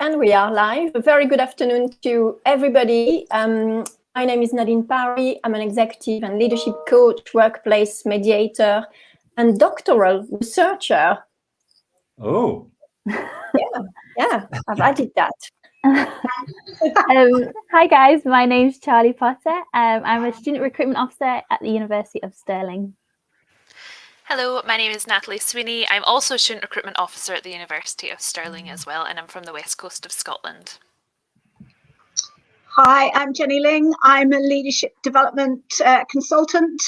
And we are live. A very good afternoon to everybody. My name is Nadine Parry. I'm an executive and leadership coach, workplace mediator, and doctoral researcher. Oh. Yeah, I've added that. Hi guys, my name's Charlie Potter. I'm a student recruitment officer at the University of Stirling. Hello, my name is Natalie Sweeney. I'm also a student recruitment officer at the University of Stirling as well, and I'm from the west coast of Scotland. Hi, I'm Jenny Ling. I'm a leadership development consultant,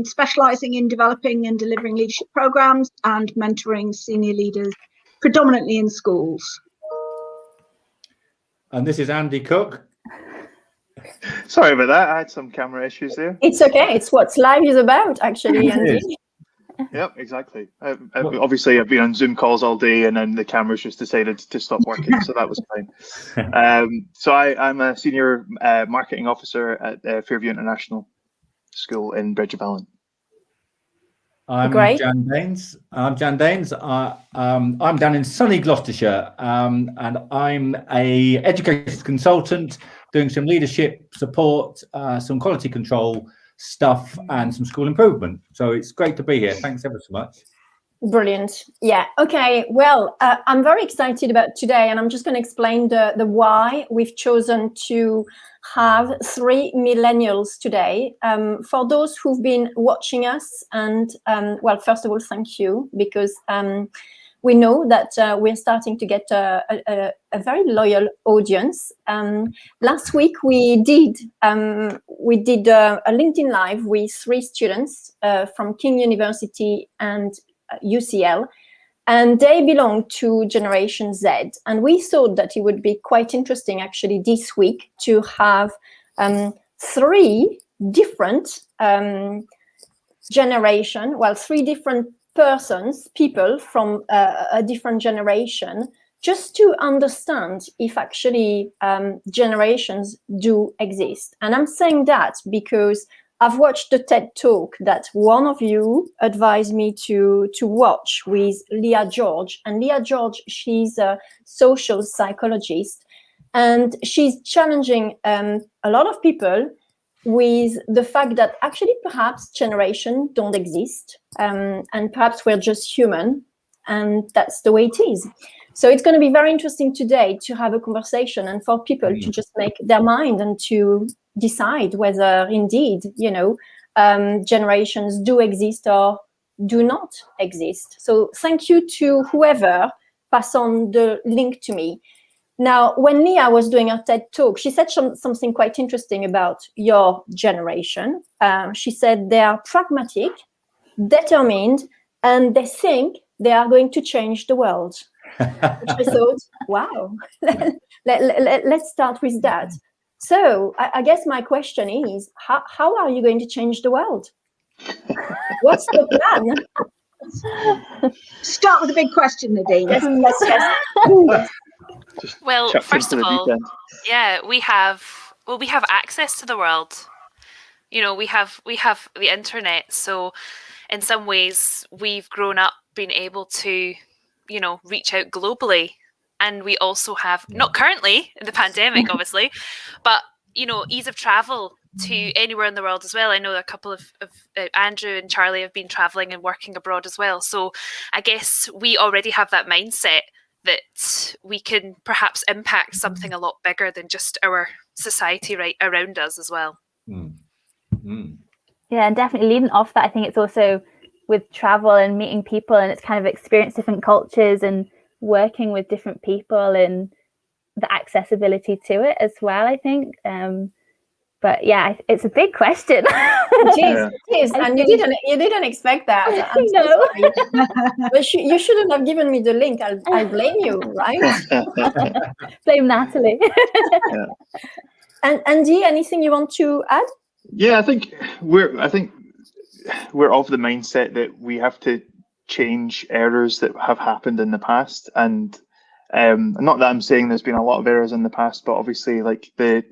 specialising in developing and delivering leadership programmes and mentoring senior leaders, predominantly in schools. And this is Andy Cook. Sorry about that. I had some camera issues there. It's okay. It's what live is about, actually, Andy. Yep, exactly. Obviously, I've been on Zoom calls all day, and then the cameras just decided to stop working, so that was fine. So I'm a senior marketing officer at Fairview International School in Bridge of Allen. I'm Jan Daines. I'm down in sunny Gloucestershire, and I'm a education consultant doing some leadership support, some quality control stuff, and some school improvement. So it's great to be here. Thanks ever so much. Brilliant. Yeah. Okay. Well, I'm very excited about today, and I'm just going to explain the why we've chosen to have 3 millennials today. For those who've been watching us, and well, first of all, thank you, because we know that we're starting to get a very loyal audience. Last week we did a LinkedIn Live with 3 students from King University and UCL, and they belong to Generation Z. And we thought that it would be quite interesting, actually, this week to have 3 different generation, well, 3 different people from a different generation, just to understand if actually generations do exist. And I'm saying that because I've watched the TED Talk that one of you advised me to watch with Leah George. And Leah George, she's a social psychologist, and she's challenging a lot of people with the fact that actually perhaps generations don't exist, and perhaps we're just human, and that's the way it is. So it's going to be very interesting today to have a conversation and for people to just make their mind and to decide whether indeed, generations do exist or do not exist. So thank you to whoever passed on the link to me. Now, when Leah was doing her TED Talk, she said something quite interesting about your generation. She said they are pragmatic, determined, and they think they are going to change the world. Which I thought, wow, let's start with that. So I guess my question is, how are you going to change the world? What's the plan? Start with a big question, Nadine. Yes. Well, first of all, we have access to the world. We have the internet. So in some ways, we've grown up being able to, reach out globally. And we also have, not currently in the pandemic, obviously, but, ease of travel to anywhere in the world as well. I know a couple of Andrew and Charlie have been traveling and working abroad as well. So I guess we already have that mindset that we can perhaps impact something a lot bigger than just our society right around us as well. Yeah, and definitely leading off that, I think it's also with travel and meeting people, and it's kind of experience different cultures and working with different people and the accessibility to it as well, I think. But yeah, it's a big question. It is. And you didn't expect that. I'm so sorry. But you shouldn't have given me the link. I blame you, right? Blame Natalie. And Andy, anything you want to add? Yeah, I think we're of the mindset that we have to change errors that have happened in the past. And not that I'm saying there's been a lot of errors in the past, but obviously like the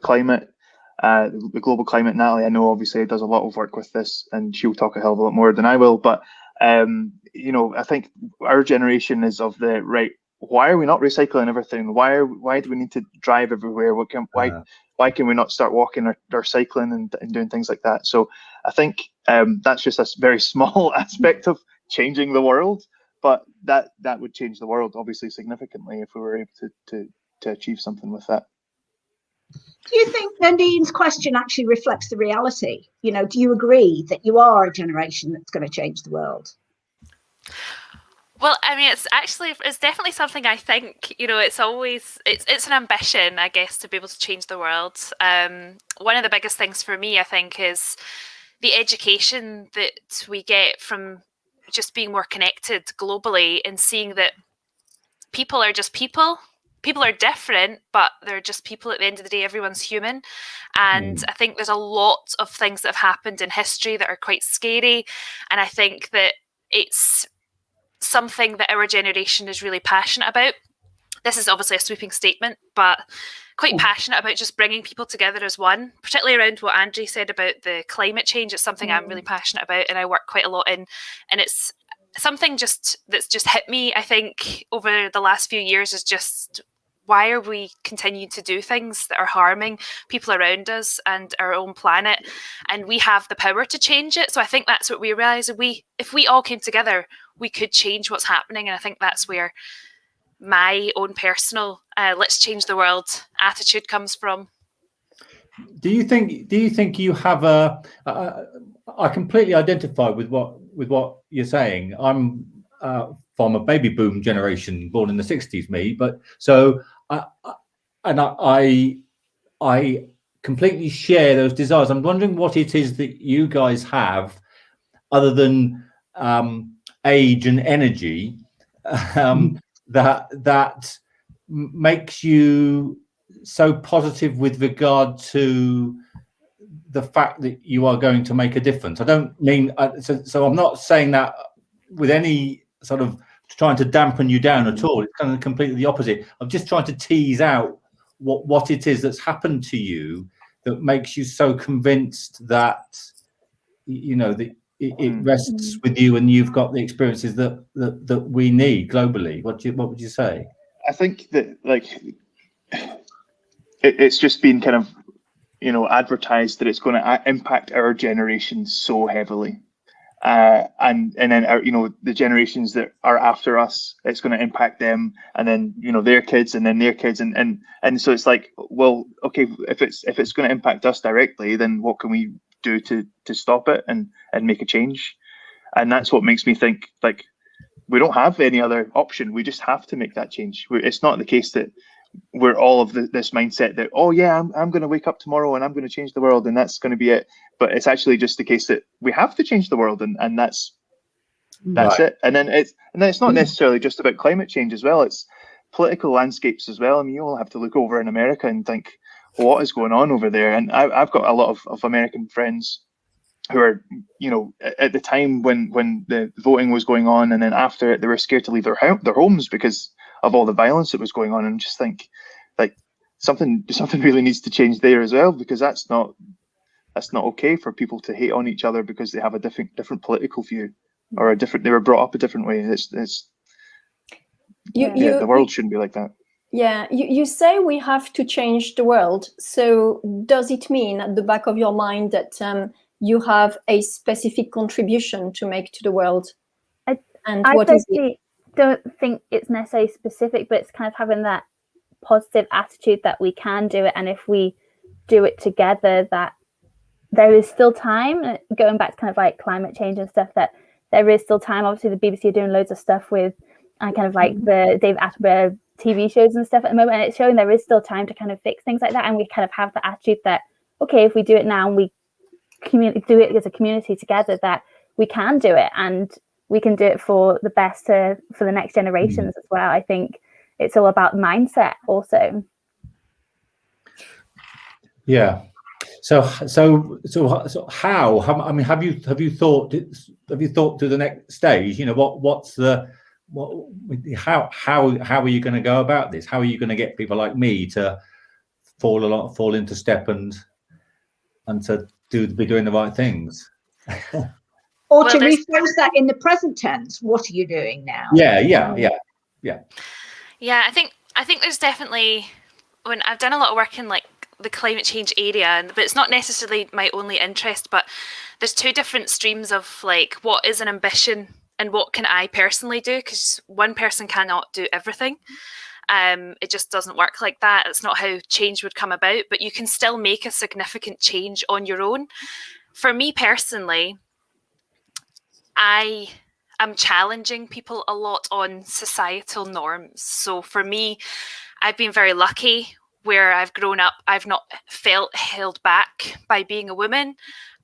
climate, the global climate, Natalie, I know obviously does a lot of work with this, and she'll talk a hell of a lot more than I will. But I think our generation is of the right, why are we not recycling everything? Why do we need to drive everywhere? Why can we not start walking or cycling and doing things like that? So I think that's just a very small aspect of changing the world, but that would change the world obviously significantly if we were able to achieve something with that. Do you think Nadine's question actually reflects the reality? You know, do you agree that you are a generation that's going to change the world? Well, I mean, it's definitely something I think, you know, it's an ambition, I guess, to be able to change the world. One of the biggest things for me, I think, is the education that we get from just being more connected globally and seeing that people are just people. People are different, but they're just people at the end of the day. Everyone's human. And I think there's a lot of things that have happened in history that are quite scary. And I think that it's something that our generation is really passionate about. This is obviously a sweeping statement, but quite passionate about just bringing people together as one, particularly around what Andrew said about the climate change. It's something I'm really passionate about and I work quite a lot in. And it's something that's just hit me, I think, over the last few years is just, why are we continuing to do things that are harming people around us and our own planet? And we have the power to change it. So I think that's what we realize. If we all came together, we could change what's happening. And I think that's where my own personal let's change the world attitude comes from. Do you think you have I completely identify with what you're saying. I'm from a baby boom generation, born in the 60s, me, but so I completely share those desires. I'm wondering what it is that you guys have other than age and energy that makes you so positive with regard to the fact that you are going to make a difference. I don't mean so I'm not saying that with any sort of trying to dampen you down at all. It's kind of completely the opposite. I'm just trying to tease out what it is that's happened to you that makes you so convinced that, you know, that it rests with you and you've got the experiences that we need globally. What would you say? I think that, like, it's just been kind of, you know, advertised that it's going to impact our generation so heavily, and then our, you know, the generations that are after us, it's going to impact them, and then, you know, their kids, and then their kids, and so it's like, well, okay, if it's going to impact us directly, then what can we do to stop it and make a change? And that's what makes me think, like, we don't have any other option. We just have to make that change. It's not the case that we're all of this mindset that, oh yeah, I'm going to wake up tomorrow and I'm going to change the world and that's going to be it. But it's actually just the case that we have to change the world, and that's right. It. And then it's not necessarily just about climate change as well. It's political landscapes as well. I mean, you all have to look over in America and think, well, what is going on over there? And I've got a lot of American friends who are, you know, at the time when the voting was going on, and then after it, they were scared to leave their homes because of all the violence that was going on. And just think, like, something really needs to change there as well, because that's not okay for people to hate on each other because they have a different political view or they were brought up a different way. The world shouldn't be like that. Yeah, you say we have to change the world. So does it mean at the back of your mind that you have a specific contribution to make to the world? What is it? Don't think it's necessarily specific, but it's kind of having that positive attitude that we can do it, and if we do it together, that there is still time. Going back to kind of like climate change and stuff, that there is still time. Obviously the BBC are doing loads of stuff with kind of like the David Attenborough TV shows and stuff at the moment, and it's showing there is still time to kind of fix things like that. And we kind of have the attitude that, okay, if we do it now and we do it as a community together, that we can do it, and we can do it for the best for the next generations as well. I think it's all about mindset also. Yeah. So how? I mean, have you thought to the next stage? You know, how are you going to go about this? How are you going to get people like me to fall into step and to be doing the right things? Or to rephrase that in the present tense, what are you doing now? Yeah. Yeah, I think there's definitely, when I've done a lot of work in like the climate change area, but it's not necessarily my only interest, but there's two different streams of like what is an ambition and what can I personally do, because one person cannot do everything. It just doesn't work like that. It's not how change would come about, but you can still make a significant change on your own. For me personally, I am challenging people a lot on societal norms. So for me, I've been very lucky where I've grown up. I've not felt held back by being a woman.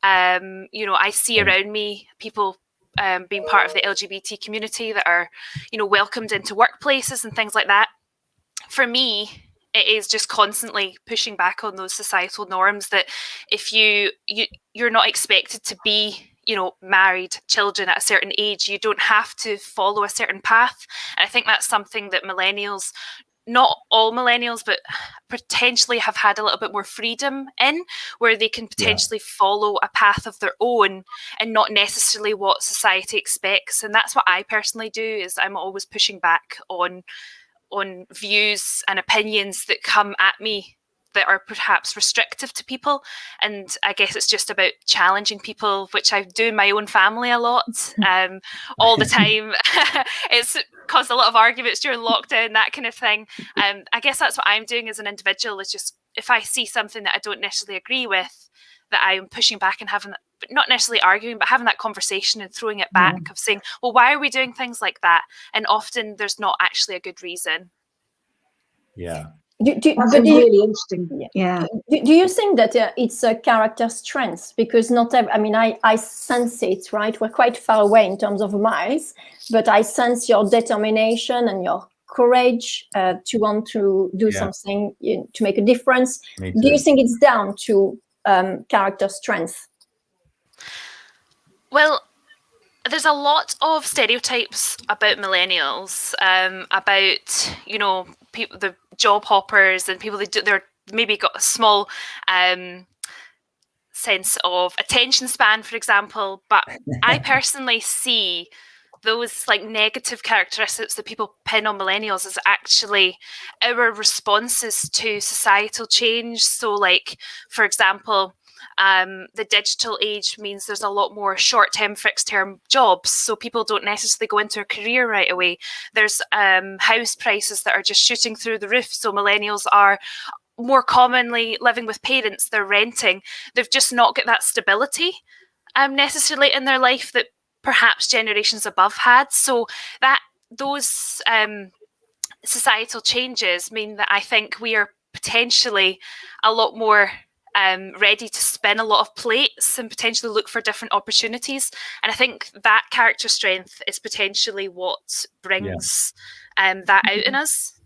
You know, I see around me people being part of the LGBT community that are, you know, welcomed into workplaces and things like that. For me, it is just constantly pushing back on those societal norms that if you're not expected to be, you know, married, children at a certain age, you don't have to follow a certain path. And I think that's something that millennials, not all millennials, but potentially have had a little bit more freedom in, where they can potentially follow a path of their own and not necessarily what society expects. And that's what I personally do, is I'm always pushing back on views and opinions that come at me that are perhaps restrictive to people. And I guess it's just about challenging people, which I do in my own family a lot, all the time. It's caused a lot of arguments during lockdown, that kind of thing. I guess that's what I'm doing as an individual, is just if I see something that I don't necessarily agree with, that I'm pushing back and having, but not necessarily arguing, but having that conversation and throwing it back of saying, well, why are we doing things like that? And often there's not actually a good reason. Yeah. That's really interesting. Yeah. Do you think that it's a character strength? Because not every, I mean, I sense it, right? We're quite far away in terms of miles, but I sense your determination and your courage to want to do something, to make a difference. Do you think it's down to character strength? Well, there's a lot of stereotypes about millennials, about, you know, people, the job hoppers and people they're maybe got a small sense of attention span, for example. But I personally see those like negative characteristics that people pin on millennials as actually our responses to societal change. So like, for example, the digital age means there's a lot more short-term, fixed-term jobs, so people don't necessarily go into a career right away. There's house prices that are just shooting through the roof, so millennials are more commonly living with parents, they're renting. They've just not got that stability necessarily in their life that perhaps generations above had. So that those societal changes mean that I think we are potentially a lot more ready to spin a lot of plates and potentially look for different opportunities. And I think that character strength is potentially what brings that out in us.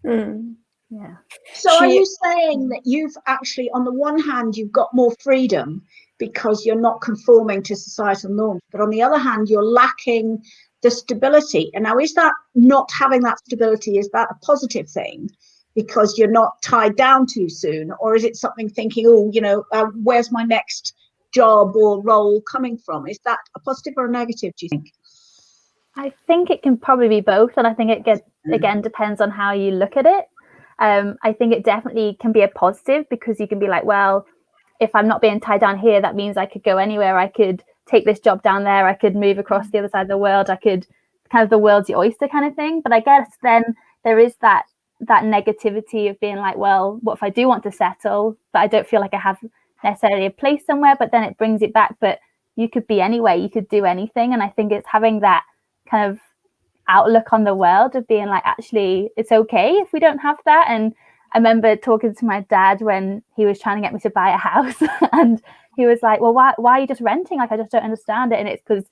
Yeah. So are you saying that you've actually, on the one hand, you've got more freedom because you're not conforming to societal norms, but on the other hand, you're lacking the stability? And now, is that not having that stability, is that a positive thing because you're not tied down too soon? Or is it something thinking, oh, you know, where's my next job or role coming from? Is that a positive or a negative, do you think? I think it can probably be both. And I think it again depends on how you look at it. I think it definitely can be a positive because you can be like, well, if I'm not being tied down here, that means I could go anywhere. I could take this job down there. I could move across the other side of the world. I could kind of the world's your oyster kind of thing. But I guess then there is that negativity of being like, well, what if I do want to settle, but I don't feel like I have necessarily a place somewhere? But then it brings it back. But you could be anywhere. You could do anything. And I think it's having that kind of outlook on the world of being like, actually, it's okay if we don't have that. And I remember talking to my dad when he was trying to get me to buy a house and he was like, well, why are you just renting? Like, I just don't understand it. And it's because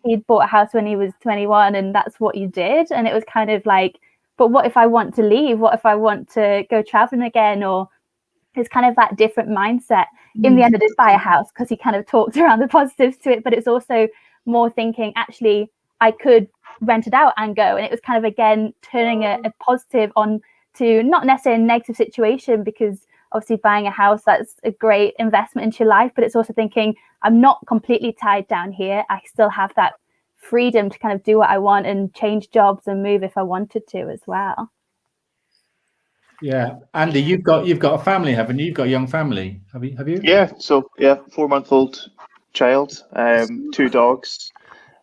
he'd bought a house when he was 21 and that's what you did. And it was kind of like, but what if I want to leave? What if I want to go traveling again? Or it's kind of that different mindset. In the end, I did buy a house because he kind of talked around the positives to it, but it's also more thinking, actually, I could rent it out and go. And it was kind of, again, turning a positive on to not necessarily a negative situation, because obviously buying a house, that's a great investment into your life, but it's also thinking, I'm not completely tied down here. I still have that freedom to kind of do what I want and change jobs and move if I wanted to as well. Yeah, Andy, you've got a family, haven't you? You've got a young family, have you? Yeah. So yeah, 4-month-old child, 2 dogs,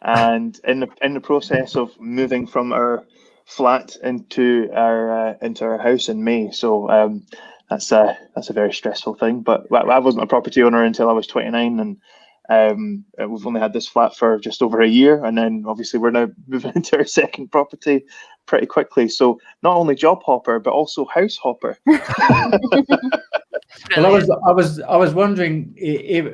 and in the process of moving from our flat into our house in May. So that's a very stressful thing. But I wasn't a property owner until I was 29, and we've only had this flat for just over a year, and then obviously we're now moving into our second property pretty quickly. So not only job hopper, but also house hopper. Well, I was wondering if,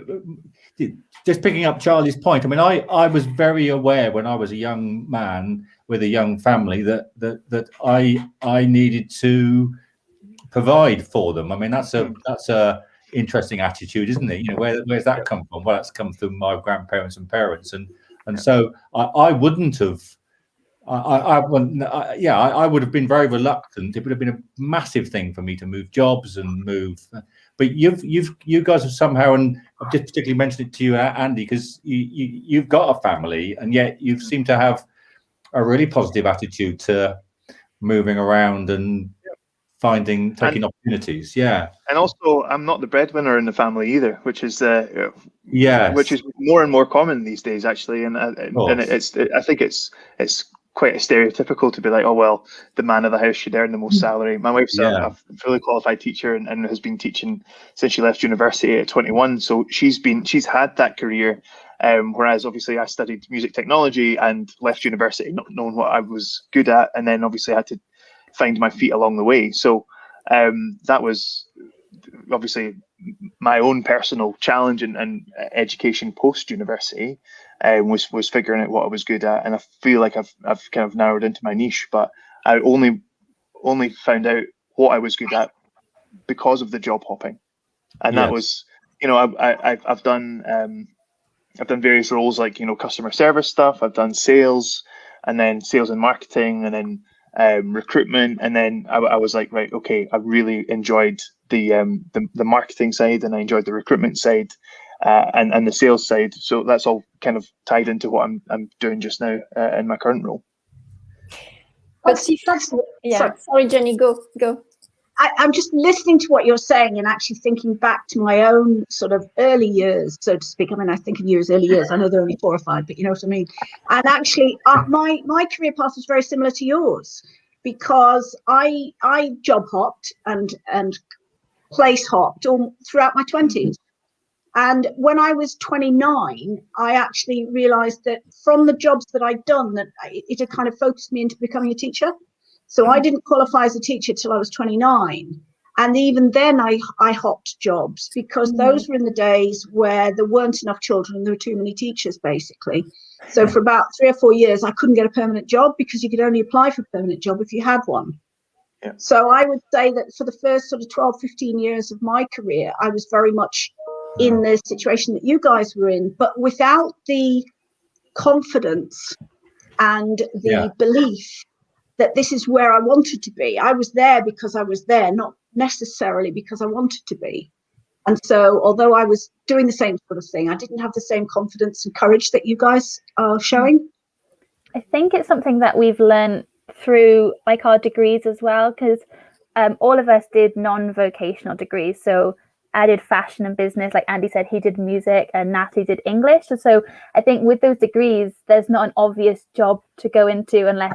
just picking up Charlie's point. I mean, I was very aware when I was a young man with a young family that I needed to provide for them. I mean, that's a interesting attitude, isn't it? You know, where's that come from? Well, that's come through my grandparents and parents, and so I wouldn't have. I would have been very reluctant. It would have been a massive thing for me to move jobs and move. But you guys have somehow, and I've just particularly mentioned it to you, Andy, because you've got a family, and yet you seem to have a really positive attitude to moving around and taking opportunities. Yeah. And also, I'm not the breadwinner in the family either, which is yes, which is more and more common these days, actually. And I think it's quite stereotypical to be like, oh well, the man of the house should earn the most salary. My wife's a fully qualified teacher and has been teaching since she left university at 21. So she's had that career. Whereas obviously I studied music technology and left university not knowing what I was good at, and then obviously had to find my feet along the way. So that was obviously my own personal challenge and education post university. Was figuring out what I was good at, and I feel like I've kind of narrowed into my niche. But I only found out what I was good at because of the job hopping, and that was, you know, I've done various roles like, you know, customer service stuff. I've done sales, and then sales and marketing, and then recruitment, and then I was like, right, okay, I really enjoyed the marketing side, and I enjoyed the recruitment side. And the sales side, so that's all kind of tied into what I'm doing just now in my current role. But sorry, Jenny, go. I'm just listening to what you're saying and actually thinking back to my own sort of early years, so to speak. I mean, I think of you as early years. I know they're only 4 or 5, but you know what I mean. And actually, my career path was very similar to yours, because I job hopped and place hopped all throughout my 20s. And when I was 29, I actually realized that from the jobs that I'd done, that it had kind of focused me into becoming a teacher. So I didn't qualify as a teacher till I was 29. And even then I hopped jobs, because those were in the days where there weren't enough children and there were too many teachers, basically. So for about 3 or 4 years, I couldn't get a permanent job, because you could only apply for a permanent job if you had one. Yeah. So I would say that for the first sort of 12, 15 years of my career, I was very much in the situation that you guys were in, but without the confidence and the belief that this is where I wanted to be. I was there because I was there, not necessarily because I wanted to be. And so, although I was doing the same sort of thing, I didn't have the same confidence and courage that you guys are showing. I think it's something that we've learned through like our degrees as well, because all of us did non-vocational degrees. So I did fashion and business, like Andy said, he did music, and Natalie did English. So I think with those degrees, there's not an obvious job to go into unless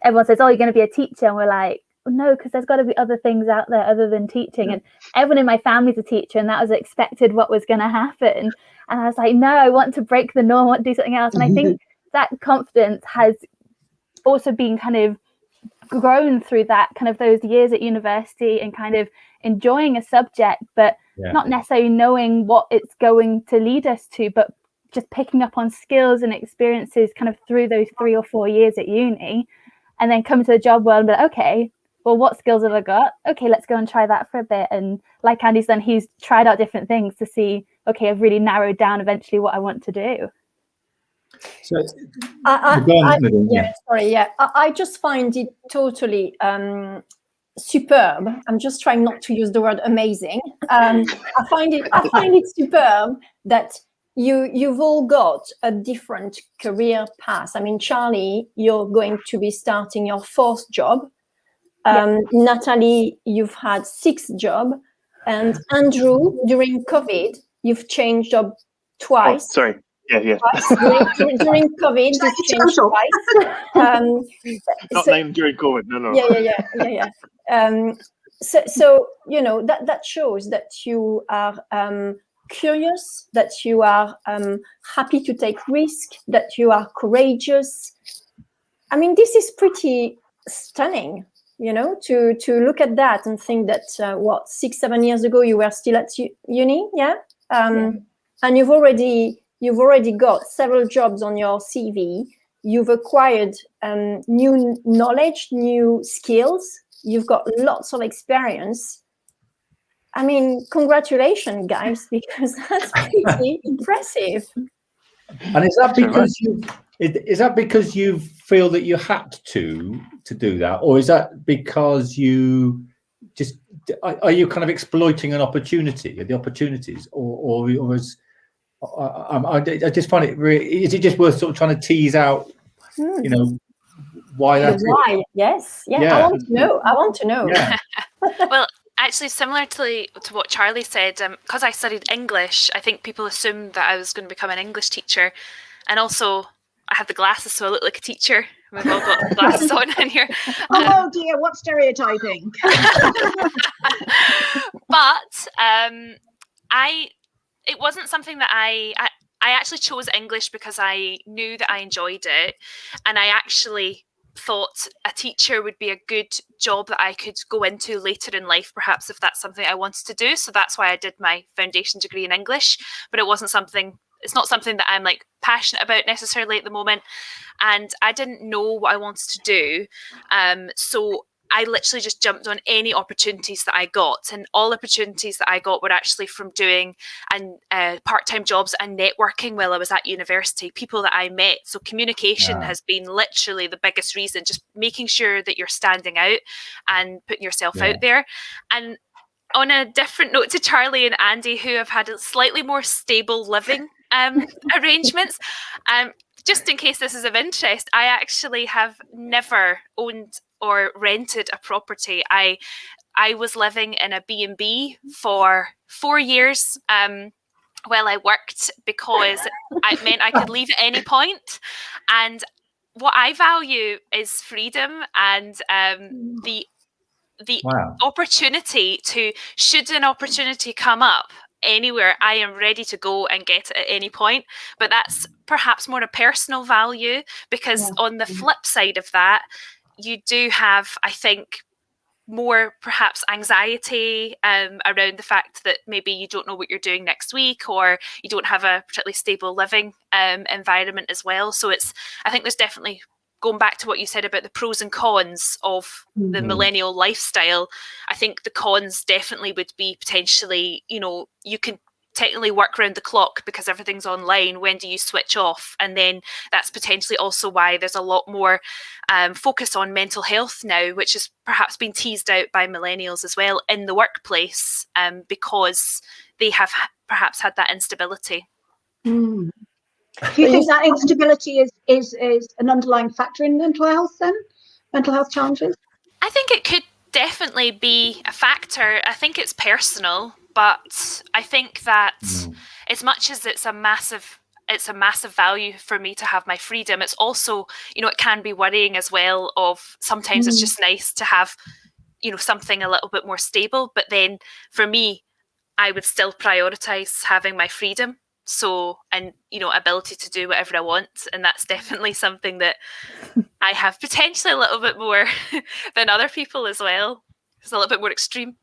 everyone says, oh, you're going to be a teacher. And we're like, well, no, because there's got to be other things out there other than teaching. And everyone in my family's a teacher, and that was expected what was going to happen. And I was like, no, I want to break the norm, I want to do something else. And I think that confidence has also been kind of grown through that kind of those years at university and kind of enjoying a subject, but not necessarily knowing what it's going to lead us to, but just picking up on skills and experiences kind of through those 3 or 4 years at uni, and then come to the job world and be like, okay, well, what skills have I got? Okay, let's go and try that for a bit. And like Andy's done, he's tried out different things to see, okay, I've really narrowed down eventually what I want to do. So I just find it totally superb. I'm just trying not to use the word amazing. I find it superb that you've all got a different career path. I mean, Charlie, you're going to be starting your 4th job. Natalie, you've had 6 jobs, and Andrew, during COVID, you've changed job twice. Oh, sorry. Yeah. Twice. During COVID, you've changed twice. Not named during COVID. No. Yeah. So you know that shows that you are curious, that you are happy to take risk, that you are courageous. I mean, this is pretty stunning, you know, to look at that and think that 6-7 years ago you were still at uni, and you've already got several jobs on your CV. You've acquired new knowledge, new skills. You've got lots of experience. I mean, congratulations, guys, because that's pretty impressive. And is that because you feel that you had to do that, or is that because you just are you kind of exploiting an opportunity, or the opportunities, or is I just find it really, is it just worth sort of trying to tease out, you know, why that's why? Yes, yeah. I want to know. Yeah. Well, actually, similar to what Charlie said, because I studied English, I think people assumed that I was going to become an English teacher, and also I have the glasses, so I look like a teacher. We've all got glasses on in here. Oh dear, what stereotyping! But it wasn't something that I actually chose English because I knew that I enjoyed it, and I actually thought a teacher would be a good job that I could go into later in life, perhaps, if that's something I wanted to do. So that's why I did my foundation degree in English, but it's not something that I'm like passionate about necessarily at the moment. And I didn't know what I wanted to do. So I literally just jumped on any opportunities that I got, and all opportunities that I got were actually from doing part-time jobs and networking while I was at university, people that I met. So communication has been literally the biggest reason, just making sure that you're standing out and putting yourself out there. And on a different note to Charlie and Andy, who have had a slightly more stable living arrangements, just in case this is of interest, I actually have never owned or rented a property. I was living in a B&B for 4 years while I worked, because it meant I could leave at any point. And what I value is freedom and the opportunity to, should an opportunity come up anywhere, I am ready to go and get it at any point. But that's perhaps more a personal value, because on the flip side of that, you do have, I think, more perhaps anxiety around the fact that maybe you don't know what you're doing next week, or you don't have a particularly stable living environment as well. So I think there's definitely, going back to what you said about the pros and cons of the millennial lifestyle, I think the cons definitely would be potentially, you know, you can technically work around the clock because everything's online. When do you switch off? And then that's potentially also why there's a lot more focus on mental health now, which has perhaps been teased out by millennials as well in the workplace, because they have perhaps had that instability. Do you think that instability is an underlying factor in mental health then? Mental health challenges? I think it could definitely be a factor. I think it's personal, but I think that as much as it's a massive value for me to have my freedom, it's also, you know, it can be worrying as well, of sometimes it's just nice to have, you know, something a little bit more stable. But then for me, I would still prioritize having my freedom. So, and, you know, ability to do whatever I want. And that's definitely something that I have potentially a little bit more than other people as well. It's a little bit more extreme.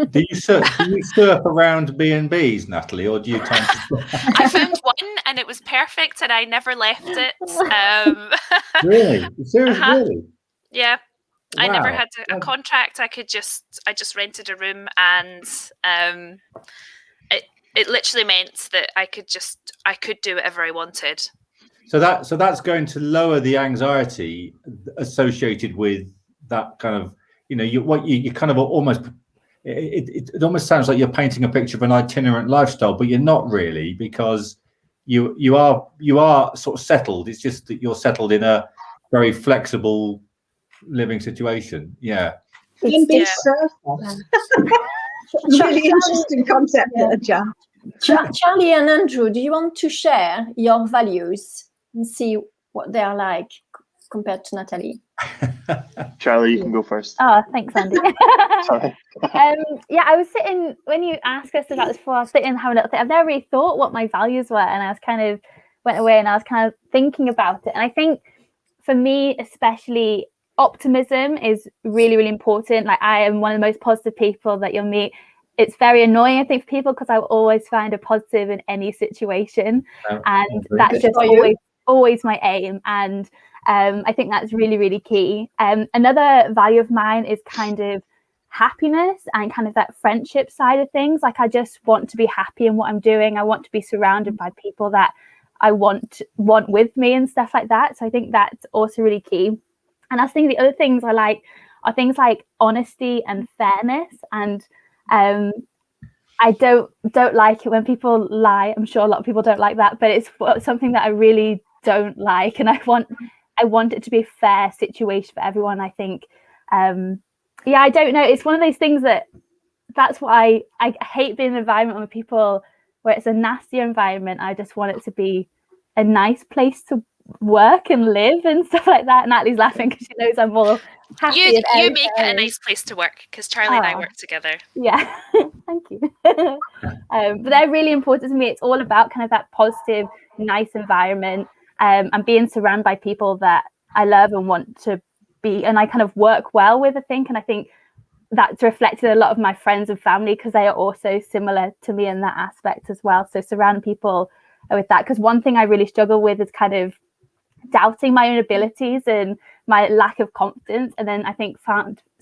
Do you surf around B&Bs, Natalie, or do you tend to... I found one and it was perfect and I never left it. Really? Seriously? Really? Yeah. Wow. I never had a contract. I just rented a room, and it literally meant that I could do whatever I wanted. So that's going to lower the anxiety associated with that kind of, you know, you kind of almost, it almost sounds like you're painting a picture of an itinerant lifestyle, but you're not really, because you are sort of settled. It's just that you're settled in a very flexible living situation. Yeah. Beach surfer. Really interesting concept, Jan. Charlie and Andrew, do you want to share your values and see what they are like compared to Natalie? Charlie, you can go first. Oh, thanks, Andy. Sorry. Yeah, I was sitting, when you asked us about this before, I was sitting and having a little think. I've never really thought what my values were, and I was kind of went away and I was kind of thinking about it. And I think for me, especially, optimism is really, really important. Like, I am one of the most positive people that you'll meet. It's very annoying, I think, for people, because I will always find a positive in any situation, and that's just always my aim. And I think that's really, really key. Another value of mine is kind of happiness and kind of that friendship side of things. Like, I just want to be happy in what I'm doing. I want to be surrounded by people that I want with me and stuff like that. So I think that's also really key. And I was thinking the other things I like are things like honesty and fairness. And I don't like it when people lie. I'm sure a lot of people don't like that, but it's something that I really don't like. And I want it to be a fair situation for everyone, I think. Yeah, I don't know. It's one of those things that's why I hate being in an environment with people where it's a nastier environment. I just want it to be a nice place to work and live and stuff like that. And Natalie's laughing because she knows I'm more happy. You make it a nice place to work, because Charlie and I work together. Yeah, thank you. But they're really important to me. It's all about kind of that positive, nice environment, and being surrounded by people that I love and want to be, and I kind of work well with, I think. And I think that's reflected a lot of my friends and family, because they are also similar to me in that aspect as well. So surrounding people with that, because one thing I really struggle with is kind of doubting my own abilities and my lack of confidence. And then I think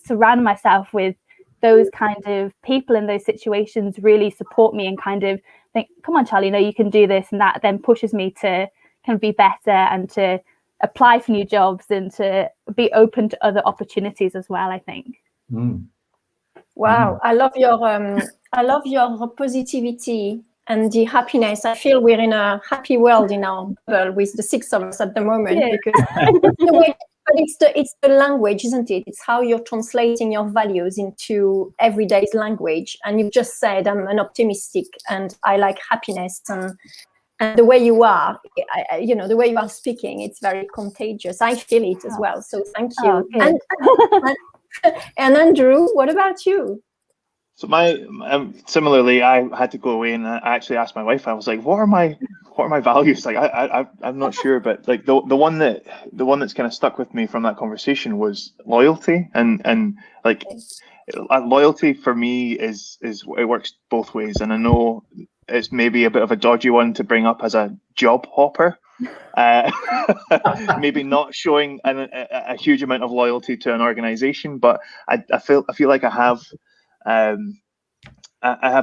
surrounding myself with those kind of people in those situations really support me and kind of think, come on, Charlie, you can do this. And that then pushes me to kind of be better and to apply for new jobs and to be open to other opportunities as well, I think. Wow, I love your positivity and the happiness. I feel we're in a happy world in our bubble with the six of us at the moment, because it's the language, isn't it? It's how you're translating your values into everyday language. And you've just said, I'm an optimistic and I like happiness, and the way you are, the way you are speaking, it's very contagious. I feel it as well. So thank you. And Andrew, what about you? So similarly, I had to go away and I actually asked my wife. I was like, "What are my values?" Like, I'm not sure, but like the one that's kind of stuck with me from that conversation was loyalty, and like loyalty for me is it works both ways, and I know it's maybe a bit of a dodgy one to bring up as a job hopper. Maybe not showing a huge amount of loyalty to an organization, but I feel like I have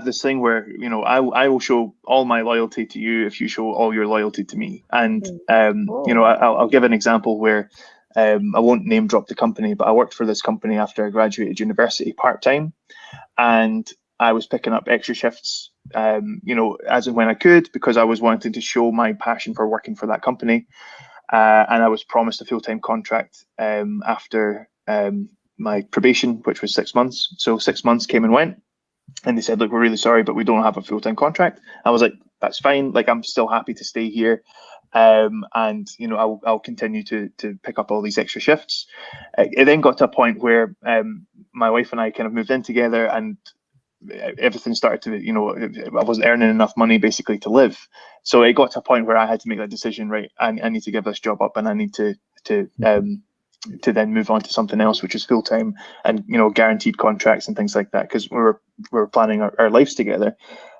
this thing where I will show all my loyalty to you if you show all your loyalty to me. And I'll give an example where I won't name drop the company, but I worked for this company after I graduated university part-time, and I was picking up extra shifts as and when I could, because I was wanting to show my passion for working for that company. And I was promised a full-time contract after my probation, which was 6 months. So 6 months came and went, and they said, "Look, we're really sorry, but we don't have a full-time contract." I was like, "That's fine. Like, I'm still happy to stay here, and I'll continue to pick up all these extra shifts." It then got to a point where my wife and I kind of moved in together, and everything started to, I wasn't earning enough money basically to live. So it got to a point where I had to make that decision, right? I need to give this job up, and I need to then move on to something else, which is full-time and guaranteed contracts and things like that, because we were planning our lives together.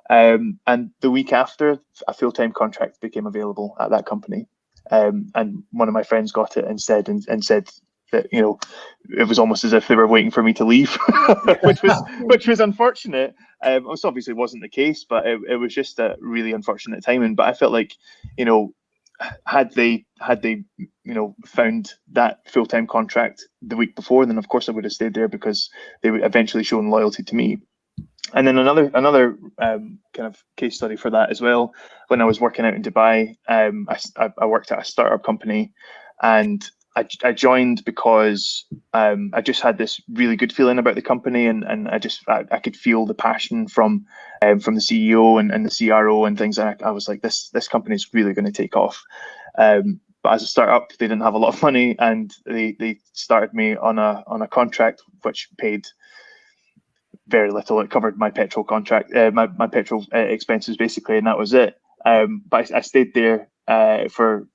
And the week after, a full-time contract became available at that company, and one of my friends got it and said that it was almost as if they were waiting for me to leave, which was unfortunate. This obviously wasn't the case, but it was just a really unfortunate timing. But I felt like had they found that full-time contract the week before, then of course I would have stayed there, because they would eventually shown loyalty to me. And then another kind of case study for that as well. When I was working out in Dubai, I worked at a startup company, and I joined because I just had this really good feeling about the company, and I could feel the passion from the CEO and the CRO and things. And I was like, this company is really going to take off. But as a startup, they didn't have a lot of money, and they started me on a contract which paid very little. It covered my petrol contract, my petrol expenses basically, and that was it. But I stayed there for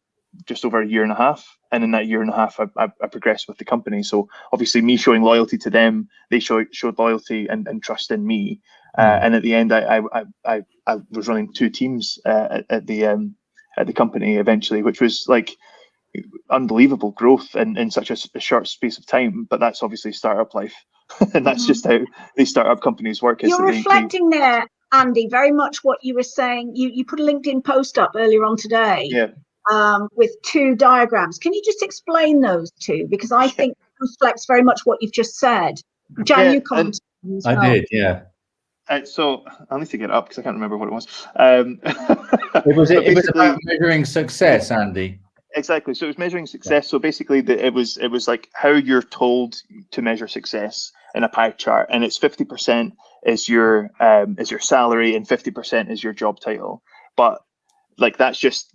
just over a year and a half, and in that year and a half, I progressed with the company. So obviously, me showing loyalty to them, they showed loyalty and trust in me. And at the end, I was running 2 teams at the company eventually, which was like unbelievable growth in such a short space of time. But that's obviously startup life, and that's just how these startup companies work. You're reflecting there, Andy, very much what you were saying. You put a LinkedIn post up earlier on today. Yeah. With 2 diagrams. Can you just explain those 2? Because I think it reflects very much what you've just said. Jan, you commented as well. I did, yeah. So I'll need to get it up because I can't remember what it was. It was about measuring success, Andy. Exactly. So it was measuring success. So basically, it was like how you're told to measure success in a pie chart, and it's 50% is your salary and 50% is your job title. But like that's just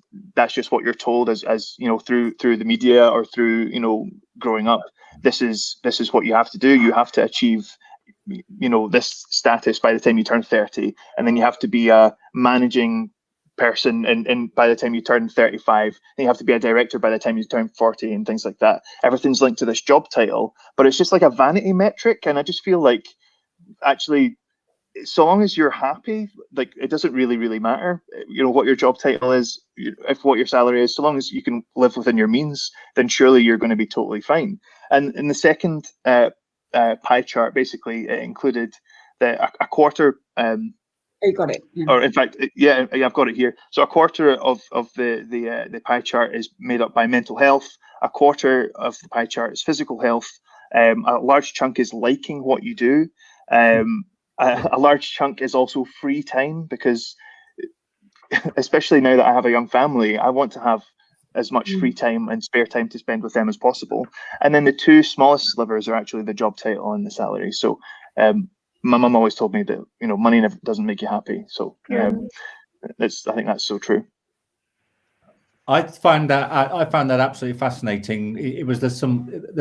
what you're told as you know, through the media or through, you know, growing up. This is what you have to do. You have to achieve, you know, this status by the time you turn 30, and then you have to be a managing person and by the time you turn 35, then you have to be a director by the time you turn 40, and things like that. Everything's linked to this job title, but it's just like a vanity metric. And I just feel like, actually, so long as you're happy, like, it doesn't really matter, you know, what your job title is, if what your salary is. So long as you can live within your means, then surely you're going to be totally fine. And in the second pie chart, basically, it included a quarter. You got it. Yeah. Or in fact, yeah, I've got it here. So a quarter of the pie chart is made up by mental health. A quarter of the pie chart is physical health. A large chunk is liking what you do. A large chunk is also free time, because especially now that I have a young family, I want to have as much free time and spare time to spend with them as possible. And then the 2 smallest slivers are actually the job title and the salary. So my mum always told me that, you know, money doesn't make you happy. So I think that's so true. I found that absolutely fascinating. It was the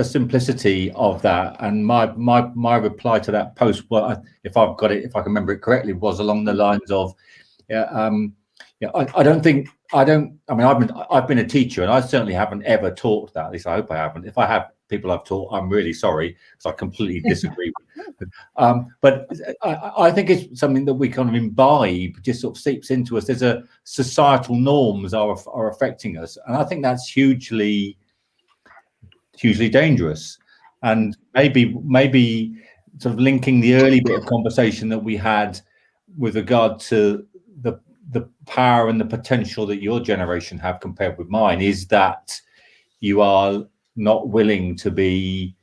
simplicity of that, and my reply to that post, well, if I can remember it correctly, was along the lines of, I mean, I've been a teacher, and I certainly haven't ever taught that. At least I hope I haven't. If I have people I've taught, I'm really sorry, because I completely disagree. But I think it's something that we kind of imbibe, just sort of seeps into us. There's a societal norms are affecting us, and I think that's hugely dangerous. And maybe sort of linking the early bit of conversation that we had with regard to the power and the potential that your generation have compared with mine, is that you are not willing to be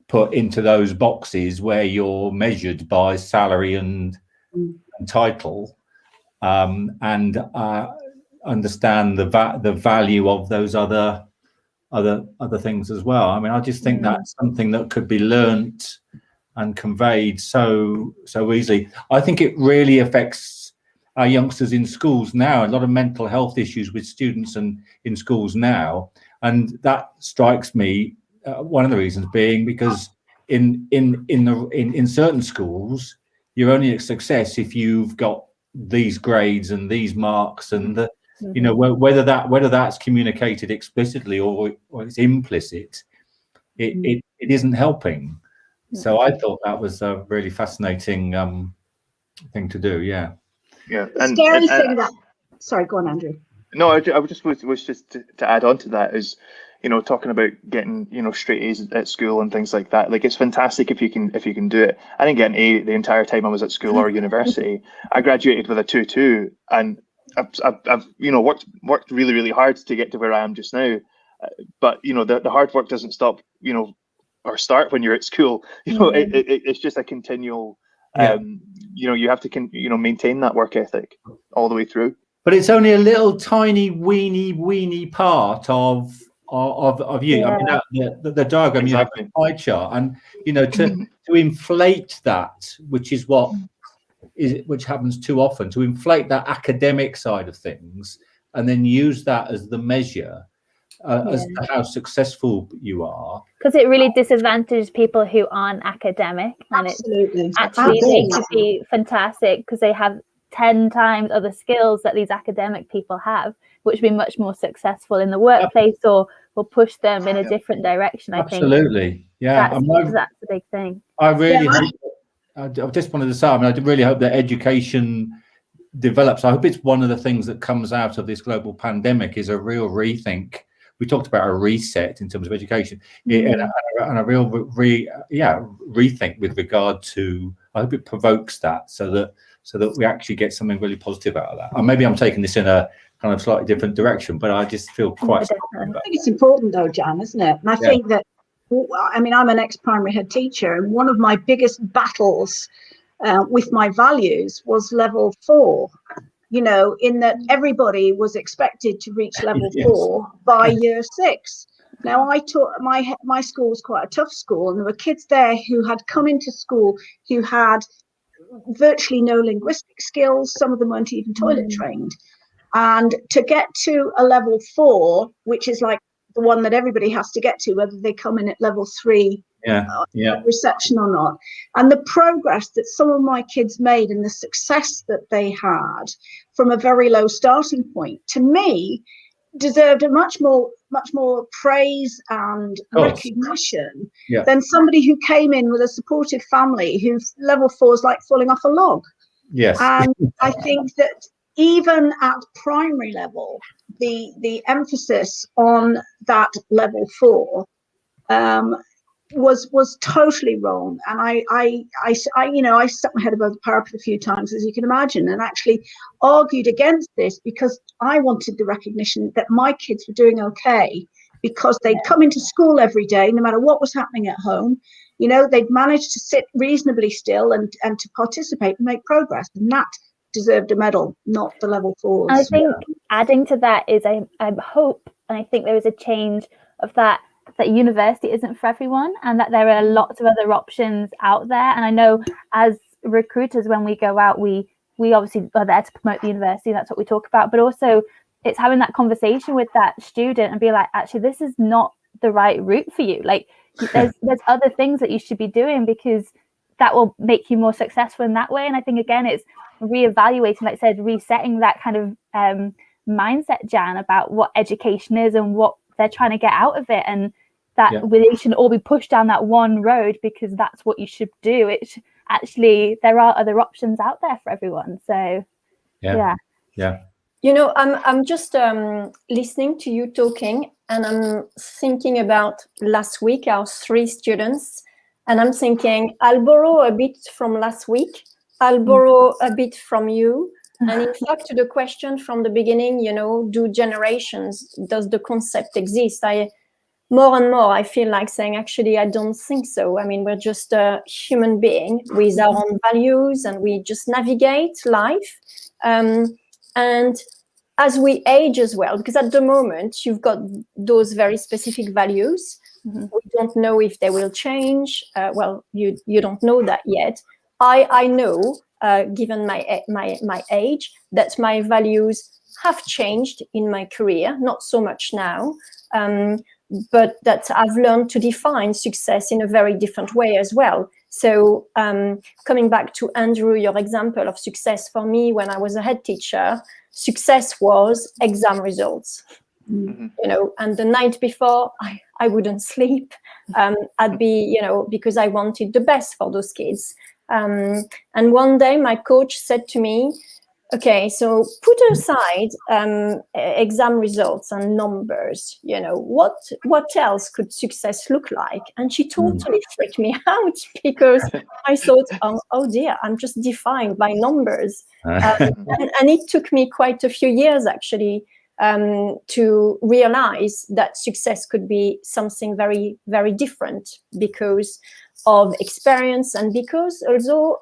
put into those boxes where you're measured by salary and title, and understand the value of those other things as well. I mean, I just think that's something that could be learnt and conveyed so easily. I think it really affects our youngsters in schools now. A lot of mental health issues with students and in schools now, and that strikes me. One of the reasons being because in certain schools, you're only a success if you've got these grades and these marks, and you know, whether that's communicated explicitly or it's implicit, it isn't helping. So I thought that was a really fascinating thing to do. Yeah. And scary thing that. Sorry, go on, Andrew. No, I just was just to add on to that is, you know, talking about getting, you know, straight A's at school and things like that. Like, it's fantastic if you can do it. I didn't get an A the entire time I was at school or university. I graduated with a 2.2, and I've you know, worked really hard to get to where I am just now. But you know, the hard work doesn't stop, you know, or start when you're at school. You know, it's just a continual. You know, you have to maintain that work ethic all the way through. But it's only a little tiny weeny part of of you. Yeah. I mean, the diagram, Exactly. you have a pie chart, and to inflate that, which happens too often, to inflate that academic side of things, and then use that as the measure as to how successful you are. Because it really disadvantages people who aren't academic, and Absolutely. it's actually they could be fantastic because they have 10 times other skills that these academic people have, which would be much more successful in the workplace or will push them in a different direction. I think Absolutely, yeah. that's a big thing. I really hope. I just wanted to say, I really hope that education develops. I hope it's one of the things that comes out of this global pandemic is a real rethink. We talked about a reset in terms of education, and a real rethink with regard to. I hope it provokes that, so that we actually get something really positive out of that. Or maybe I'm taking this in a kind of slightly different direction, but I just feel quite. I think it's important though, Jan, isn't it? And I think that. I mean, I'm an ex-primary head teacher, and one of my biggest battles with my values was level 4. You know, in that everybody was expected to reach level 4 by year 6. Now, I taught my school was quite a tough school, and there were kids there who had come into school who had virtually no linguistic skills. Some of them weren't even toilet trained, and to get to a level 4, which is like the one that everybody has to get to, whether they come in at level 3 reception or not, and the progress that some of my kids made and the success that they had from a very low starting point, to me, deserved a much more praise and recognition than somebody who came in with a supportive family whose level 4 is like falling off a log. Yes. And I think that even at primary level, the emphasis on that level 4 was totally wrong. And I stuck my head above the parapet a few times, as you can imagine, and actually argued against this because I wanted the recognition that my kids were doing okay because they'd come into school every day, no matter what was happening at home. You know, they'd managed to sit reasonably still and to participate and make progress, and that deserved a medal, not the level 4s. I think adding to that is I hope, and I think there is a change of that university isn't for everyone, and that there are lots of other options out there. And I know as recruiters, when we go out, we obviously are there to promote the university, that's what we talk about, but also it's having that conversation with that student and be like, actually, this is not the right route for you. Like there's other things that you should be doing, because that will make you more successful in that way. And I think, again, it's reevaluating, like I said, resetting that kind of mindset, Jan, about what education is and what they're trying to get out of it, and that we shouldn't all be pushed down that one road because that's what you should do. It's actually, there are other options out there for everyone. So yeah. You know, I'm just listening to you talking, and I'm thinking about last week, our 3 students, and I'm thinking, I'll borrow a bit from last week, I'll borrow a bit from you. And in fact, to the question from the beginning, you know, does the concept exist? More and more, I feel like saying, actually, I don't think so. I mean, we're just a human being with our own values, and we just navigate life. And as we age as well, because at the moment, you've got those very specific values. We don't know if they will change. Well, you don't know that yet. I know, given my age, that my values have changed in my career, not so much now, but that I've learned to define success in a very different way as well. So coming back to Andrew, your example of success, for me, when I was a head teacher, success was exam results. You know, and the night before, I wouldn't sleep. I'd be, you know, because I wanted the best for those kids. And one day my coach said to me, okay, so put aside exam results and numbers, you know, what else could success look like? And she totally freaked me out, because I thought, oh dear, I'm just defined by numbers. And it took me quite a few years, actually, to realize that success could be something very, very different, because of experience, and because also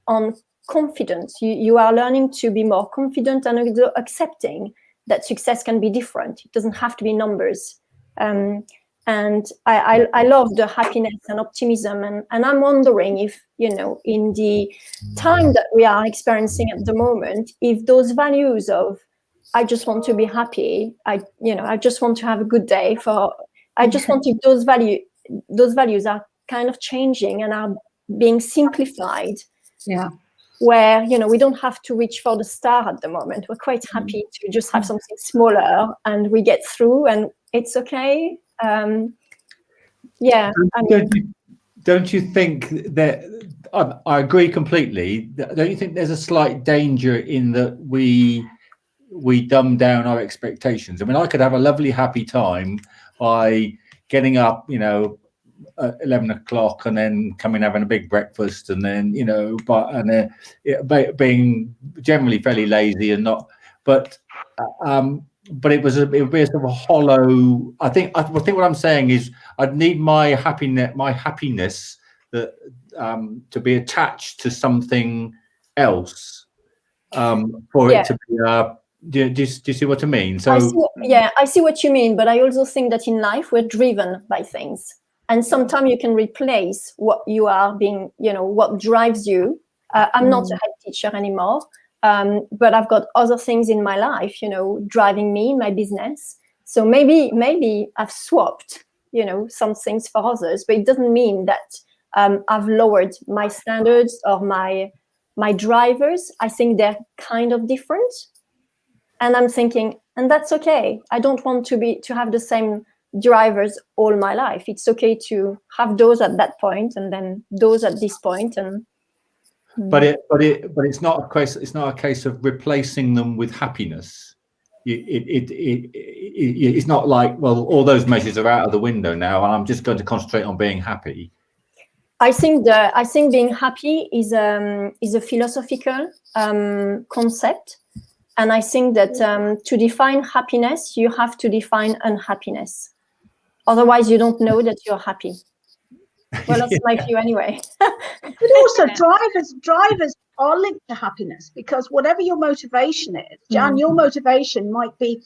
on confidence, you are learning to be more confident and accepting that success can be different. It doesn't have to be numbers. And I love the happiness and optimism, and I'm wondering if, in the time that we are experiencing at the moment, if those values of I just want to be happy, I just want to have a good day, I just want if those values are kind of changing and are being simplified. Yeah. Where we don't have to reach for the star at the moment. We're quite happy to just have something smaller, and we get through, and it's okay. Don't you think that I agree completely? Don't you think there's a slight danger in that we dumb down our expectations? I mean, I could have a lovely happy time by getting up, at 11 o'clock and then coming having a big breakfast, and then being generally fairly lazy and not, but it would be a sort of a hollow. I think what I'm saying is I'd need my happiness that to be attached to something else for it to be. Do you see what I mean? So I see what you mean, but I also think that in life we're driven by things. And sometimes you can replace what you are being, what drives you. I'm not a head teacher anymore, but I've got other things in my life, driving me, my business. So maybe I've swapped, some things for others, but it doesn't mean that I've lowered my standards or my drivers. I think they're kind of different. And I'm thinking, and that's okay. I don't want to have the same drivers all my life. It's okay to have those at that point and then those at this point. And but it's not a case. It's not a case of replacing them with happiness. It's not like, well, all those measures are out of the window now, and I'm just going to concentrate on being happy. I think being happy is a philosophical concept. And I think that to define happiness, you have to define unhappiness. Otherwise, you don't know that you're happy. Well, that's my view anyway. But also, drivers are linked to happiness, because whatever your motivation is, Jan, your motivation might be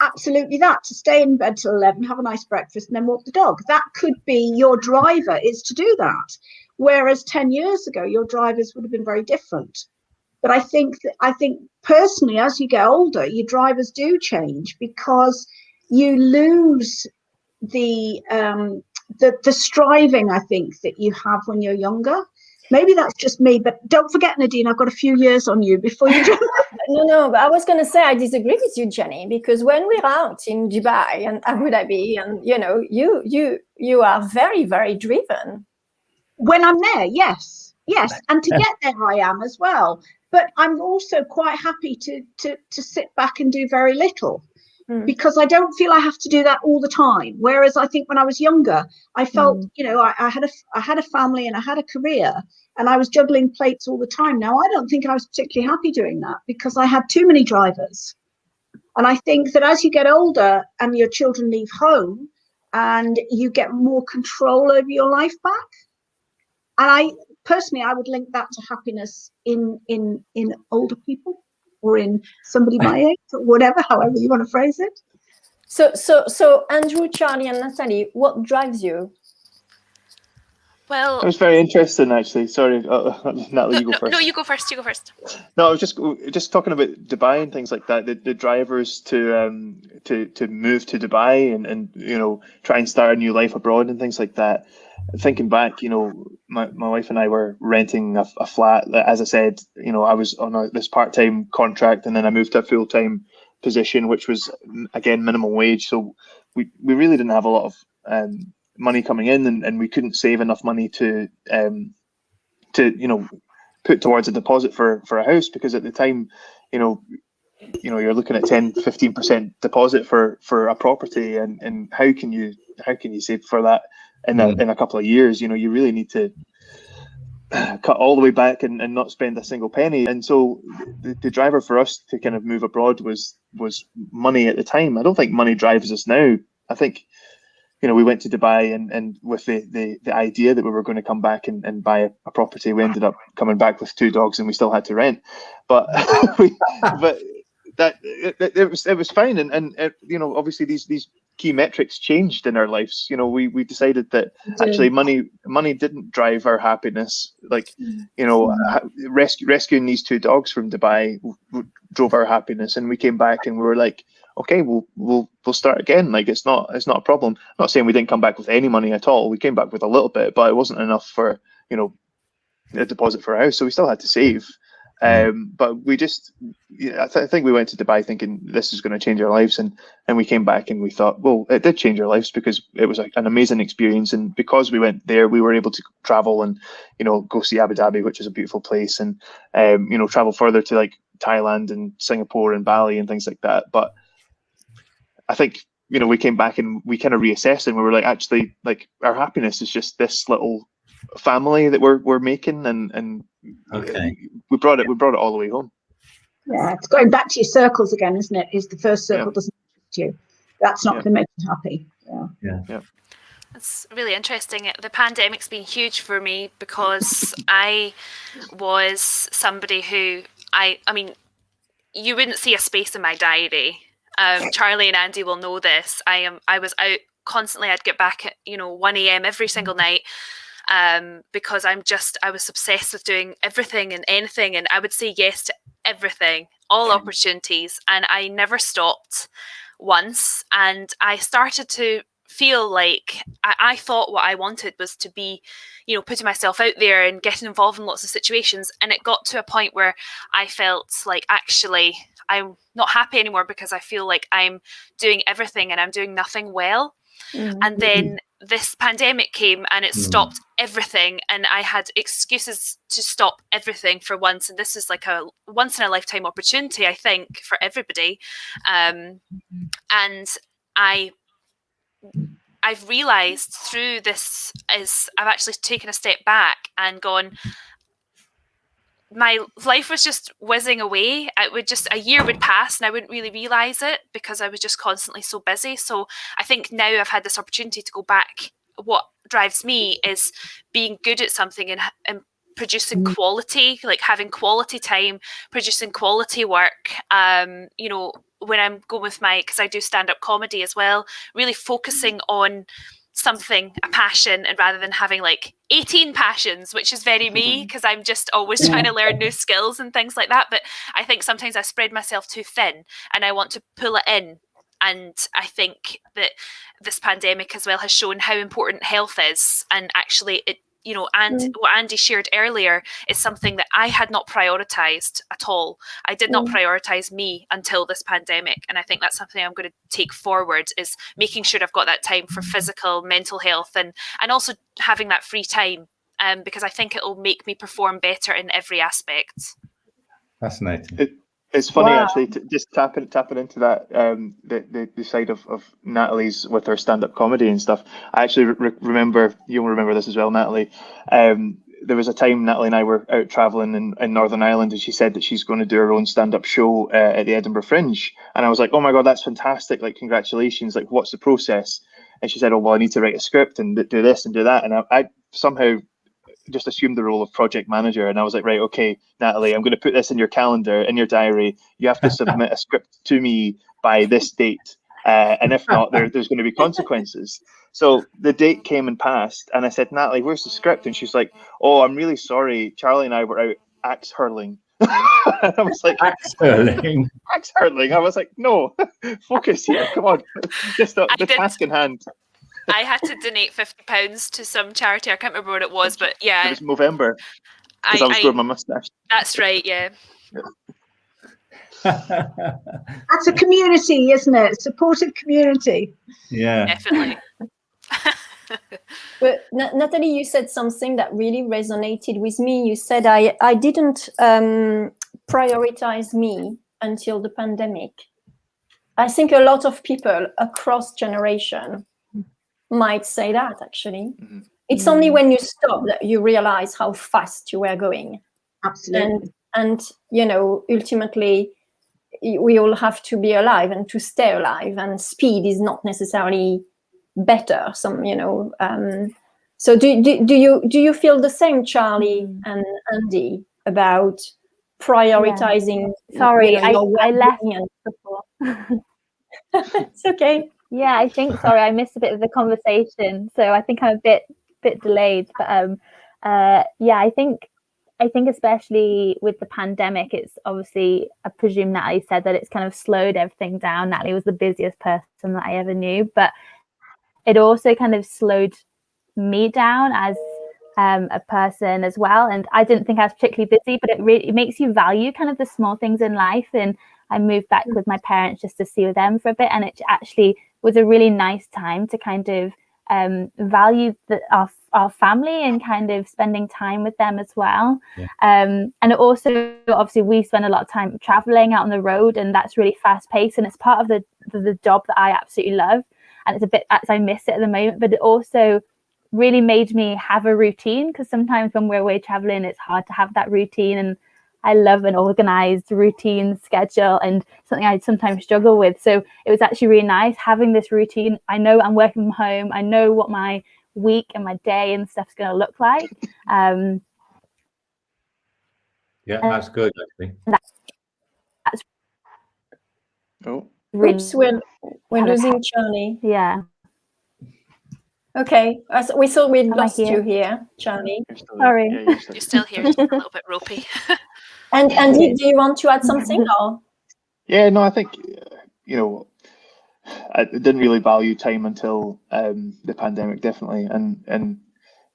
absolutely that, to stay in bed till 11, have a nice breakfast, and then walk the dog. That could be your driver, is to do that. Whereas 10 years ago, your drivers would have been very different. But I think personally, as you get older, your drivers do change, because you lose the striving, I think, that you have when you're younger. Maybe that's just me, but don't forget, Nadine, I've got a few years on you before you do. No, but I was going to say I disagree with you, Jenny, because when we're out in Dubai and Abu Dhabi, and you are very, very driven. When I'm there, yes, and to get there, I am as well. But I'm also quite happy to sit back and do very little, because I don't feel I have to do that all the time. Whereas I think when I was younger, I felt, I had a family and I had a career, and I was juggling plates all the time. Now, I don't think I was particularly happy doing that, because I had too many drivers. And I think that as you get older and your children leave home, and you get more control over your life back. And I would link that to happiness in older people, or in somebody my age, or whatever, however you want to phrase it. So Andrew, Charlie, and Natalie, what drives you? Well, it was very interesting, actually. Sorry, Natalie, you go first. No, you go first. No, I was just talking about Dubai and things like that. The drivers to move to Dubai and try and start a new life abroad and things like that. Thinking back, my wife and I were renting a flat. As I said, I was on this part-time contract, and then I moved to a full-time position, which was again minimum wage. So we really didn't have a lot of money coming in, and we couldn't save enough money to put towards a deposit for a house, because at the time, you're looking at 10-15% deposit for a property, and how can you save for that in a couple of years? You really need to cut all the way back and not spend a single penny. And so the driver for us to kind of move abroad was money at the time. I don't think money drives us now. I think we went to Dubai and with the idea that we were going to come back and buy a property. We ended up coming back with 2 dogs, and we still had to rent. But it was fine. And obviously these key metrics changed in our lives. You know, we decided that actually money didn't drive our happiness. Like, you know, rescuing these 2 dogs from Dubai drove our happiness, and we came back and we were like, okay, we'll start again. Like, it's not a problem. I'm not saying we didn't come back with any money at all. We came back with a little bit, but it wasn't enough for, you know, a deposit for a house. So we still had to save. But we just, I think we went to Dubai thinking this is going to change our lives, and we came back and we thought, well, it did change our lives because it was an amazing experience, and because we went there, we were able to travel and, you know, go see Abu Dhabi, which is a beautiful place, and you know, travel further to like Thailand and Singapore and Bali and things like that. But I think, you know, we came back and we kind of reassessed, and we were like, actually, like, our happiness is just this little family that we're making, and we brought it all the way home. Yeah, it's going back to your circles again, isn't it? Is the first circle doesn't fit you, that's not going to make you happy. Yeah. It's really interesting. The pandemic's been huge for me because I was somebody who I mean, you wouldn't see a space in my diary. Charlie and Andy will know this. I was out constantly. I'd get back at 1 a.m. every single night. Because I was obsessed with doing everything and anything, and I would say yes to everything, all opportunities, and I never stopped once. And I started to feel like I thought what I wanted was to be, putting myself out there and getting involved in lots of situations. And it got to a point where I felt like, actually, I'm not happy anymore because I feel like I'm doing everything and I'm doing nothing well. And then this pandemic came and it stopped everything, and I had excuses to stop everything for once, and this is like a once in a lifetime opportunity, I think, for everybody. And I've realized through this is I've actually taken a step back and gone, my life was just whizzing away. A year would pass and I wouldn't really realize it because I was just constantly so busy. So I think now I've had this opportunity to go back. What drives me is being good at something and producing quality, like having quality time, producing quality work. When I'm going with because I do stand-up comedy as well, really focusing on something, a passion, and rather than having like 18 passions, which is very me because I'm just always trying to learn new skills and things like that. But I think sometimes I spread myself too thin and I want to pull it in. And I think that this pandemic as well has shown how important health is. And actually and what Andy shared earlier is something that I had not prioritized at all. I did not prioritize me until this pandemic. And I think that's something I'm going to take forward, is making sure I've got that time for physical, mental health, and also having that free time, because I think it will make me perform better in every aspect. Fascinating. It's funny, actually, just tapping into that, the side of Natalie's with her stand-up comedy and stuff. I actually remember, you'll remember this as well, Natalie. There was a time Natalie and I were out traveling in Northern Ireland, and she said that she's going to do her own stand-up show at the Edinburgh Fringe. And I was like, oh my God, that's fantastic. Like, congratulations. Like, what's the process? And she said, oh, well, I need to write a script and do this and do that. And I somehow just assumed the role of project manager, and I was like, right, okay, Natalie, I'm going to put this in your calendar, in your diary. You have to submit a script to me by this date, and if not, there's going to be consequences. So the date came and passed, and I said, Natalie, where's the script? And she's like, oh, I'm really sorry, Charlie and I were out axe hurling. I was like, axe hurling. I was like, no, focus here, come on, just the task in hand. I had to donate £50 to some charity. I can't remember what it was, but yeah. It was Movember, because I was growing my mustache. That's right, yeah. That's a community, isn't it? Supportive community. Yeah. Definitely. But Natalie, you said something that really resonated with me. You said, I didn't prioritize me until the pandemic. I think a lot of people across generation might say that, actually. It's only when you stop that you realize how fast you were going. Absolutely. And ultimately, we all have to be alive and to stay alive, and speed is not necessarily better. So do you feel the same, Charlie and Andy, about prioritizing? Sorry, I left before. It's okay. Yeah, I think, sorry, I missed a bit of the conversation, so I think I'm a bit delayed. But yeah, I think especially with the pandemic, it's obviously, I presume Natalie said that it's kind of slowed everything down. Natalie was the busiest person that I ever knew, but it also kind of slowed me down as a person as well. And I didn't think I was particularly busy, but it makes you value kind of the small things in life. And I moved back with my parents just to see them for a bit, and it actually was a really nice time to kind of value our family and kind of spending time with them as well. Yeah. And it also, obviously, we spend a lot of time traveling out on the road, and that's really fast paced, and it's part of the job that I absolutely love. And it's a bit, as I miss it at the moment, but it also really made me have a routine, because sometimes when we're away traveling, it's hard to have that routine. And I love an organized routine schedule, and something I sometimes struggle with. So it was actually really nice having this routine. I know I'm working from home. I know what my week and my day and stuff's going to look like. Yeah, that's good, actually. That's really, oops, we're losing Charlie. Yeah. Okay, so we thought we'd lost you here, Charlie. Sorry. Yeah, you're still here, just a little bit ropey. And do you want to add something? Or? Yeah, no, I think, I didn't really value time until the pandemic, definitely. And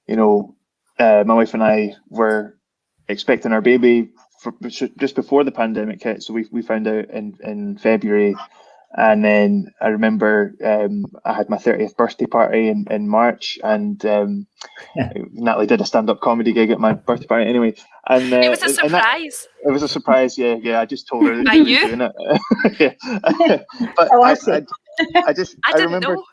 my wife and I were expecting our baby just before the pandemic hit. So we found out in February. And then I remember I had my 30th birthday party in March, and Natalie did a stand-up comedy gig at my birthday party anyway. And it was a surprise. It was a surprise, yeah. I just told her that By she was you? doing it. But Oh, I didn't know.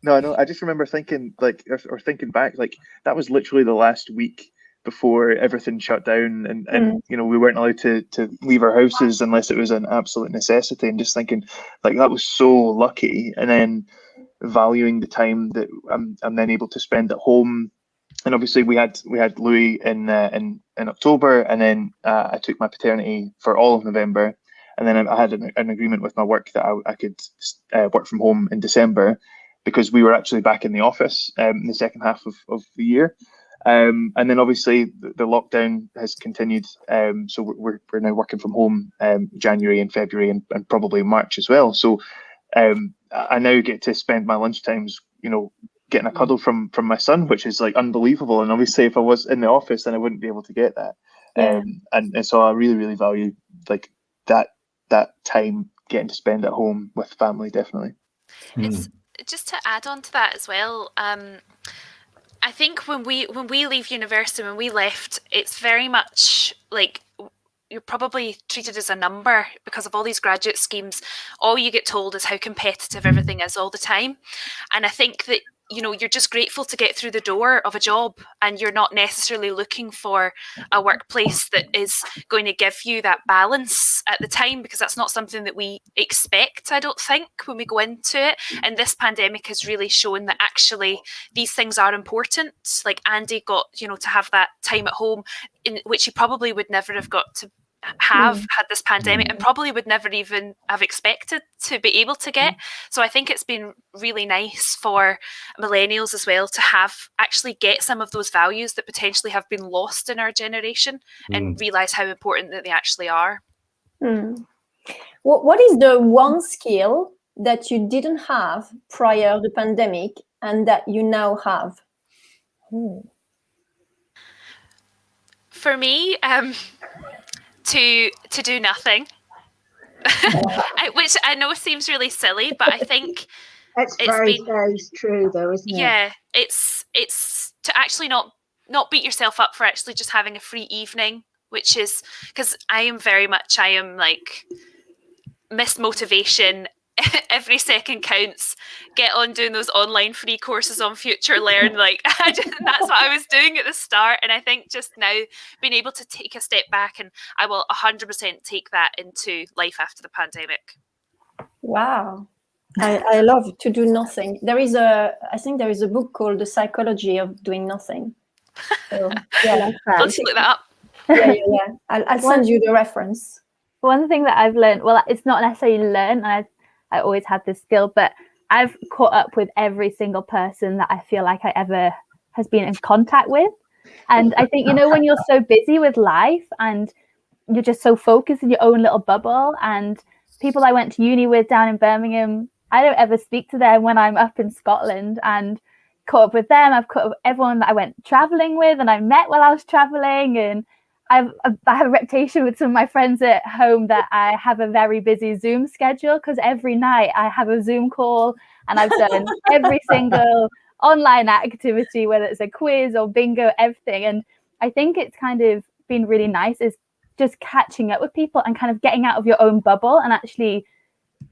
No, I just remember thinking, like, or thinking back, like, that was literally the last week before everything shut down, and we weren't allowed to leave our houses unless it was an absolute necessity, and just thinking, like, that was so lucky. And then valuing the time that I'm then able to spend at home. And obviously we had Louis in October, and then I took my paternity for all of November, and then I had an agreement with my work that I could work from home in December, because we were actually back in the office in the second half of the year. And then obviously the lockdown has continued, so we're now working from home January and February and probably March as well. So I now get to spend my lunch times, getting a cuddle from my son, which is like unbelievable. And obviously if I was in the office, then I wouldn't be able to get that. And so I really, really value like that time getting to spend at home with family, definitely. It's just to add on to that as well. I think when we leave university, when we left, it's very much like you're probably treated as a number because of all these graduate schemes. All you get told is how competitive everything is all the time. And I think that, you're just grateful to get through the door of a job, and you're not necessarily looking for a workplace that is going to give you that balance at the time, because that's not something that we expect, I don't think, when we go into it. And this pandemic has really shown that actually these things are important. Like Andy got, to have that time at home, in which he probably would never have got to have had this pandemic, and probably would never even have expected to be able to get. So I think it's been really nice for millennials as well to actually get some of those values that potentially have been lost in our generation, and realize how important that they actually are. What is the one skill that you didn't have prior to the pandemic and that you now have? For me, to do nothing, which I know seems really silly, but I think it's very true, though, isn't it? Yeah, it's to actually not beat yourself up for actually just having a free evening, which is because I am like missed motivation. Every second counts. Get on doing those online free courses on Future Learn. Like that's what I was doing at the start, and I think just now being able to take a step back, and I will 100% take that into life after the pandemic. Wow, I love to do nothing. I think there is a book called The Psychology of Doing Nothing. So, yeah, let's look that up. Yeah. I'll send you the reference. One thing that I've learned, well, it's not necessarily learned, and I always had this skill, but I've caught up with every single person that I feel like I ever has been in contact with. And I think, when you're so busy with life and you're just so focused in your own little bubble, and people I went to uni with down in Birmingham, I don't ever speak to them when I'm up in Scotland, and caught up with them. I've caught up with everyone that I went traveling with and I met while I was traveling. And I have a reputation with some of my friends at home that I have a very busy Zoom schedule, because every night I have a Zoom call and I've done every single online activity, whether it's a quiz or bingo, everything. And I think it's kind of been really nice is just catching up with people and kind of getting out of your own bubble and actually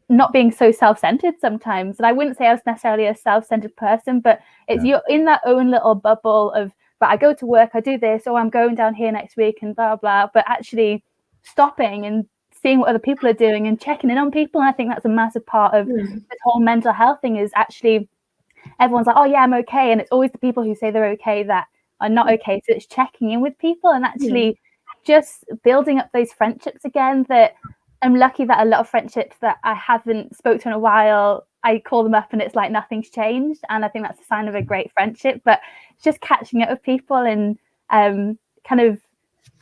not being so self-centered sometimes. And I wouldn't say I was necessarily a self-centered person, but it's you're in that own little bubble of, but I go to work, I do this, or I'm going down here next week and blah, blah, but actually stopping and seeing what other people are doing and checking in on people. And I think that's a massive part of this whole mental health thing, is actually everyone's like, oh yeah, I'm okay. And it's always the people who say they're okay that are not okay. So it's checking in with people and actually just building up those friendships again. That I'm lucky that a lot of friendships that I haven't spoke to in a while, I call them up and it's like nothing's changed. And I think that's a sign of a great friendship. But it's just catching up with people and kind of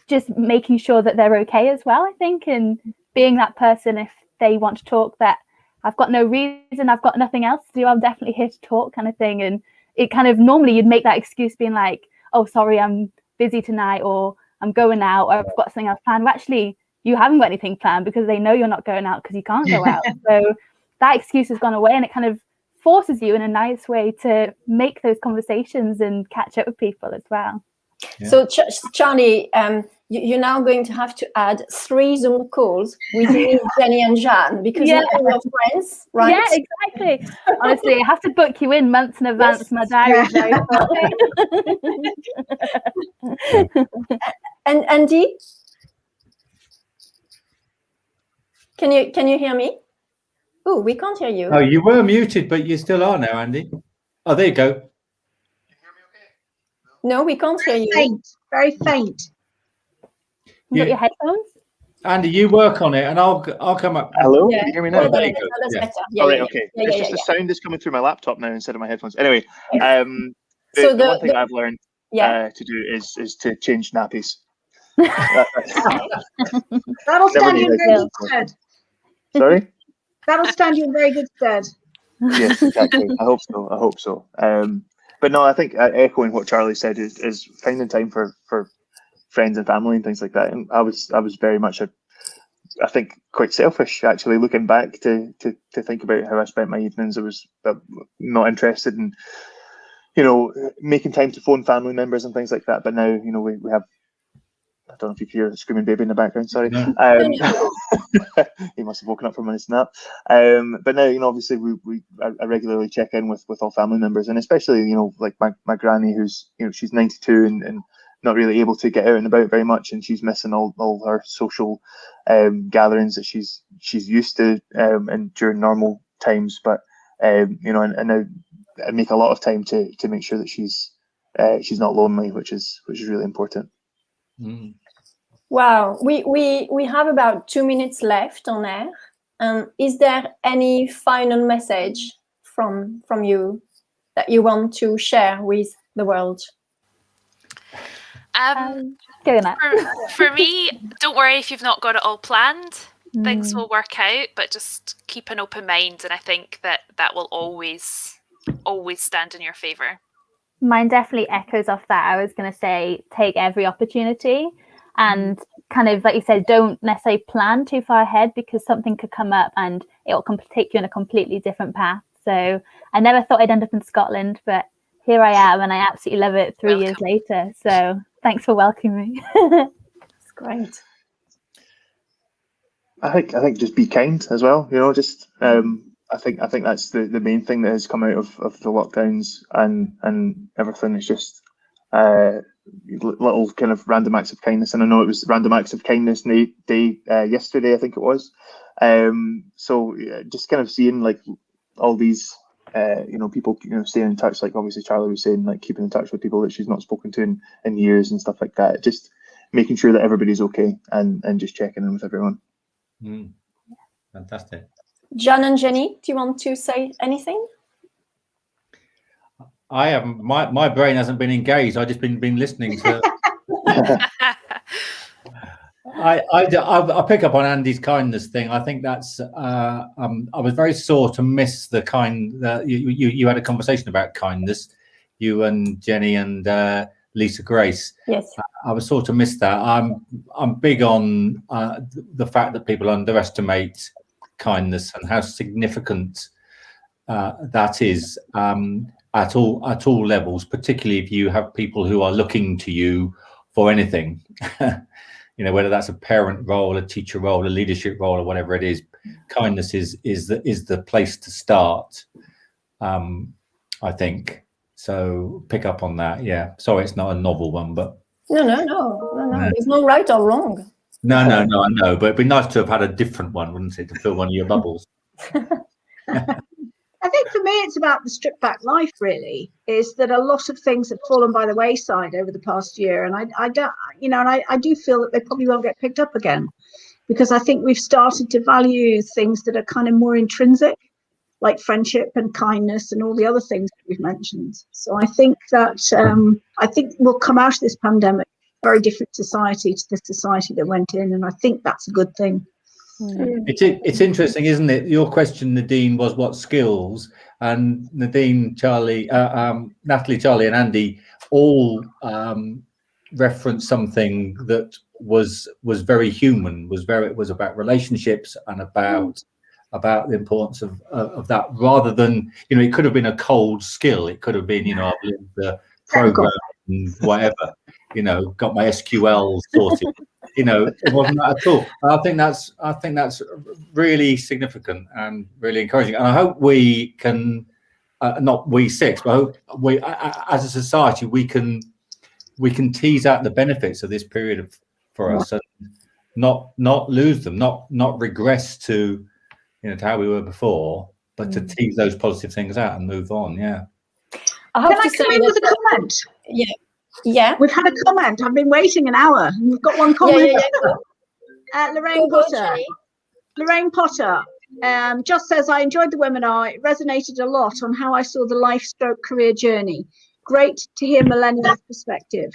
just making sure that they're okay as well, I think, and being that person if they want to talk, that I've got no reason, I've got nothing else to do, I'm definitely here to talk, kind of thing. And it kind of, normally you'd make that excuse being like, oh, sorry, I'm busy tonight, or I'm going out, or I've got something else planned. Well, actually, you haven't got anything planned because they know you're not going out because you can't go out. So that excuse has gone away, and it kind of forces you in a nice way to make those conversations and catch up with people as well. Yeah. So Charlie, you're now going to have to add 3 Zoom calls with me, Jenny and Jan, because you're your friends, right? Yeah, exactly. Honestly, I have to book you in months in advance. Yes. My diary is very full. And Andy, can you hear me? Oh, we can't hear you. Oh, you were muted, but you still are now, Andy. Oh, there you go. No, we can't hear you. Faint, very faint. You got your headphones? Andy, you work on it, and I'll come up. Hello, can you hear me now? Oh, there you go. That's better. All right, okay. It's just the sound is coming through my laptop now instead of my headphones. Anyway, the one thing I've learned to do is to change nappies. That'll stand you in very good stead. Sorry? That'll stand you in very good stead. Yes, exactly. I hope so. But no, I think echoing what Charlie said is finding time for friends and family and things like that. And I was very much I think quite selfish, actually, looking back to think about how I spent my evenings. I was not interested in, making time to phone family members and things like that. But now, we have, I don't know if you can hear a screaming baby in the background, sorry. No. He must have woken up from his nap. But now, obviously I regularly check in with all family members, and especially, like my granny, who's, she's 92 and not really able to get out and about very much, and she's missing all her social gatherings that she's used to and during normal times. But and now I make a lot of time to make sure that she's not lonely, which is really important. Mm. Wow, we have about 2 minutes left on air. Is there any final message from you that you want to share with the world? For me, don't worry if you've not got it all planned. Things will work out, but just keep an open mind, and I think that will always stand in your favor. Mine definitely echoes off that. I was going to say, take every opportunity, and kind of, like you said, don't necessarily plan too far ahead, because something could come up and it will take you in a completely different path. So I never thought I'd end up in Scotland, but here I am, and I absolutely love it 3 years later. So thanks for welcoming me. It's great. I think just be kind as well. I think that's the main thing that has come out of the lockdowns and everything. It's just little kind of random acts of kindness. And I know it was Random Acts of Kindness Day yesterday, I think it was. So just kind of seeing like all these people staying in touch, like obviously Charlie was saying, like keeping in touch with people that she's not spoken to in years and stuff like that. Just making sure that everybody's okay and just checking in with everyone. Fantastic. Jan and Jenny, do you want to say anything? I haven't. My brain hasn't been engaged. I've just been listening to. I pick up on Andy's kindness thing. I think that's. I was very sore to miss the kind. You had a conversation about kindness, you and Jenny and Lisa Grace. Yes. I was sort of missed that. I'm big on the fact that people underestimate kindness and how significant that is at all levels, particularly if you have people who are looking to you for anything. You know, whether that's a parent role, a teacher role, a leadership role, or whatever it is. Kindness is the place to start. I think. So pick up on that. Yeah. Sorry, it's not a novel one, but No. There's no right or wrong. No, I know, but it'd be nice to have had a different one, wouldn't it, to fill one of your bubbles? I think for me, it's about the stripped back life, really, is that a lot of things have fallen by the wayside over the past year. And I don't, you know, and I do feel that they probably won't get picked up again, because I think we've started to value things that are kind of more intrinsic, like friendship and kindness and all the other things that we've mentioned. So I think that we'll come out of this pandemic a very different society to the society that went in. And I think that's a good thing. It's interesting, isn't it? Your question, Nadine, was what skills, and Nadine, Charlie, Natalie, Charlie, and Andy all referenced something that was very human. It was about relationships and about the importance of that, rather than, you know, it could have been a cold skill. It could have been, you know, I've learned the program and whatever, you know, got my SQL sorted. You know, it wasn't that at all. I think that's really significant and really encouraging. And I hope we can, not we six, but I hope we, as a society, we can tease out the benefits of this period for us, and not lose them, not regress to, you know, to how we were before, but to tease those positive things out and move on. Yeah. I have to come in with a comment. Yeah. We've had a comment. I've been waiting an hour. We've got one comment. Lorraine Potter just says, I enjoyed the webinar. It resonated a lot on how I saw the life/career journey. Great to hear millennials' perspective.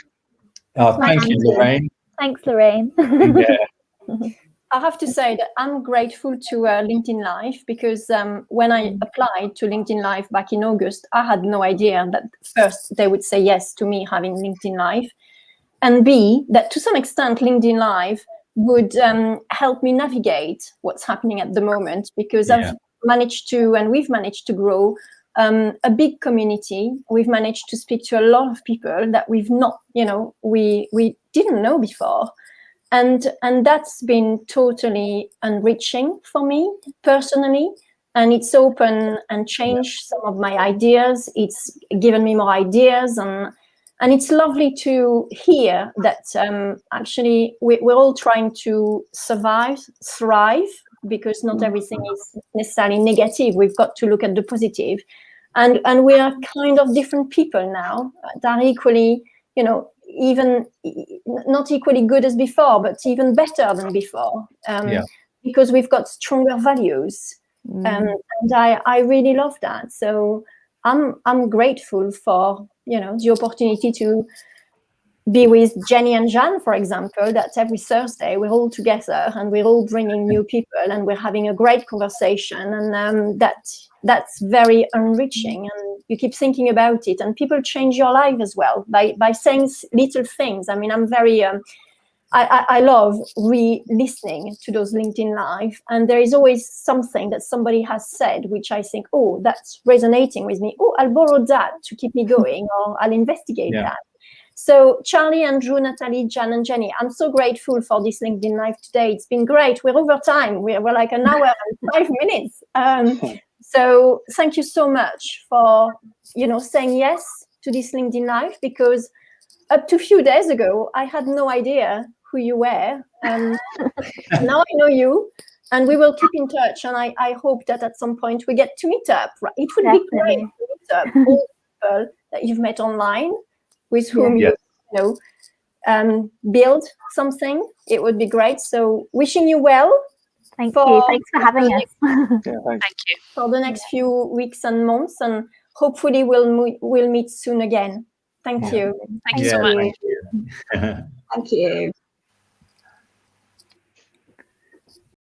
Oh, thank you, Lorraine. Thanks, Lorraine. Yeah. I have to say that I'm grateful to LinkedIn Live, because when I applied to LinkedIn Live back in August, I had no idea that first they would say yes to me having LinkedIn Live, and B, that to some extent LinkedIn Live would help me navigate what's happening at the moment, because I've managed to, and we've managed to grow a big community. We've managed to speak to a lot of people that we've not, you know, we didn't know before. And that's been totally enriching for me personally. And it's opened and changed some of my ideas. It's given me more ideas. And it's lovely to hear that actually we're all trying to thrive, because not everything is necessarily negative. We've got to look at the positive. And we are kind of different people now that are equally, you know, even not equally good as before, but even better than before, because we've got stronger values, and I really love that. So I'm grateful for, you know, the opportunity to be with Jenny and Jan, for example, that every Thursday we're all together and we're all bringing new people and we're having a great conversation, and that's very enriching, and you keep thinking about it, and people change your life as well by saying little things. I mean, I'm very I love re-listening to those LinkedIn Live, and there is always something that somebody has said which I think, oh, that's resonating with me. Oh, I'll borrow that to keep me going, or I'll investigate that. So Charlie, Andrew, Natalie, Jan, and Jenny, I'm so grateful for this LinkedIn Live today. It's been great. We're over time. We're like an hour and 5 minutes. So thank you so much for, you know, saying yes to this LinkedIn Live, because up to a few days ago, I had no idea who you were. Now I know you, and we will keep in touch. And I hope that at some point we get to meet up. It would be great to meet up all the people that you've met online, with whom you know, build something. It would be great. So wishing you well, Thank you. Thanks for having us. Yeah, thanks. Thank you. For the next few weeks and months, and hopefully we'll meet soon again. Thank you. Thank you so much. Thank you. Thank you.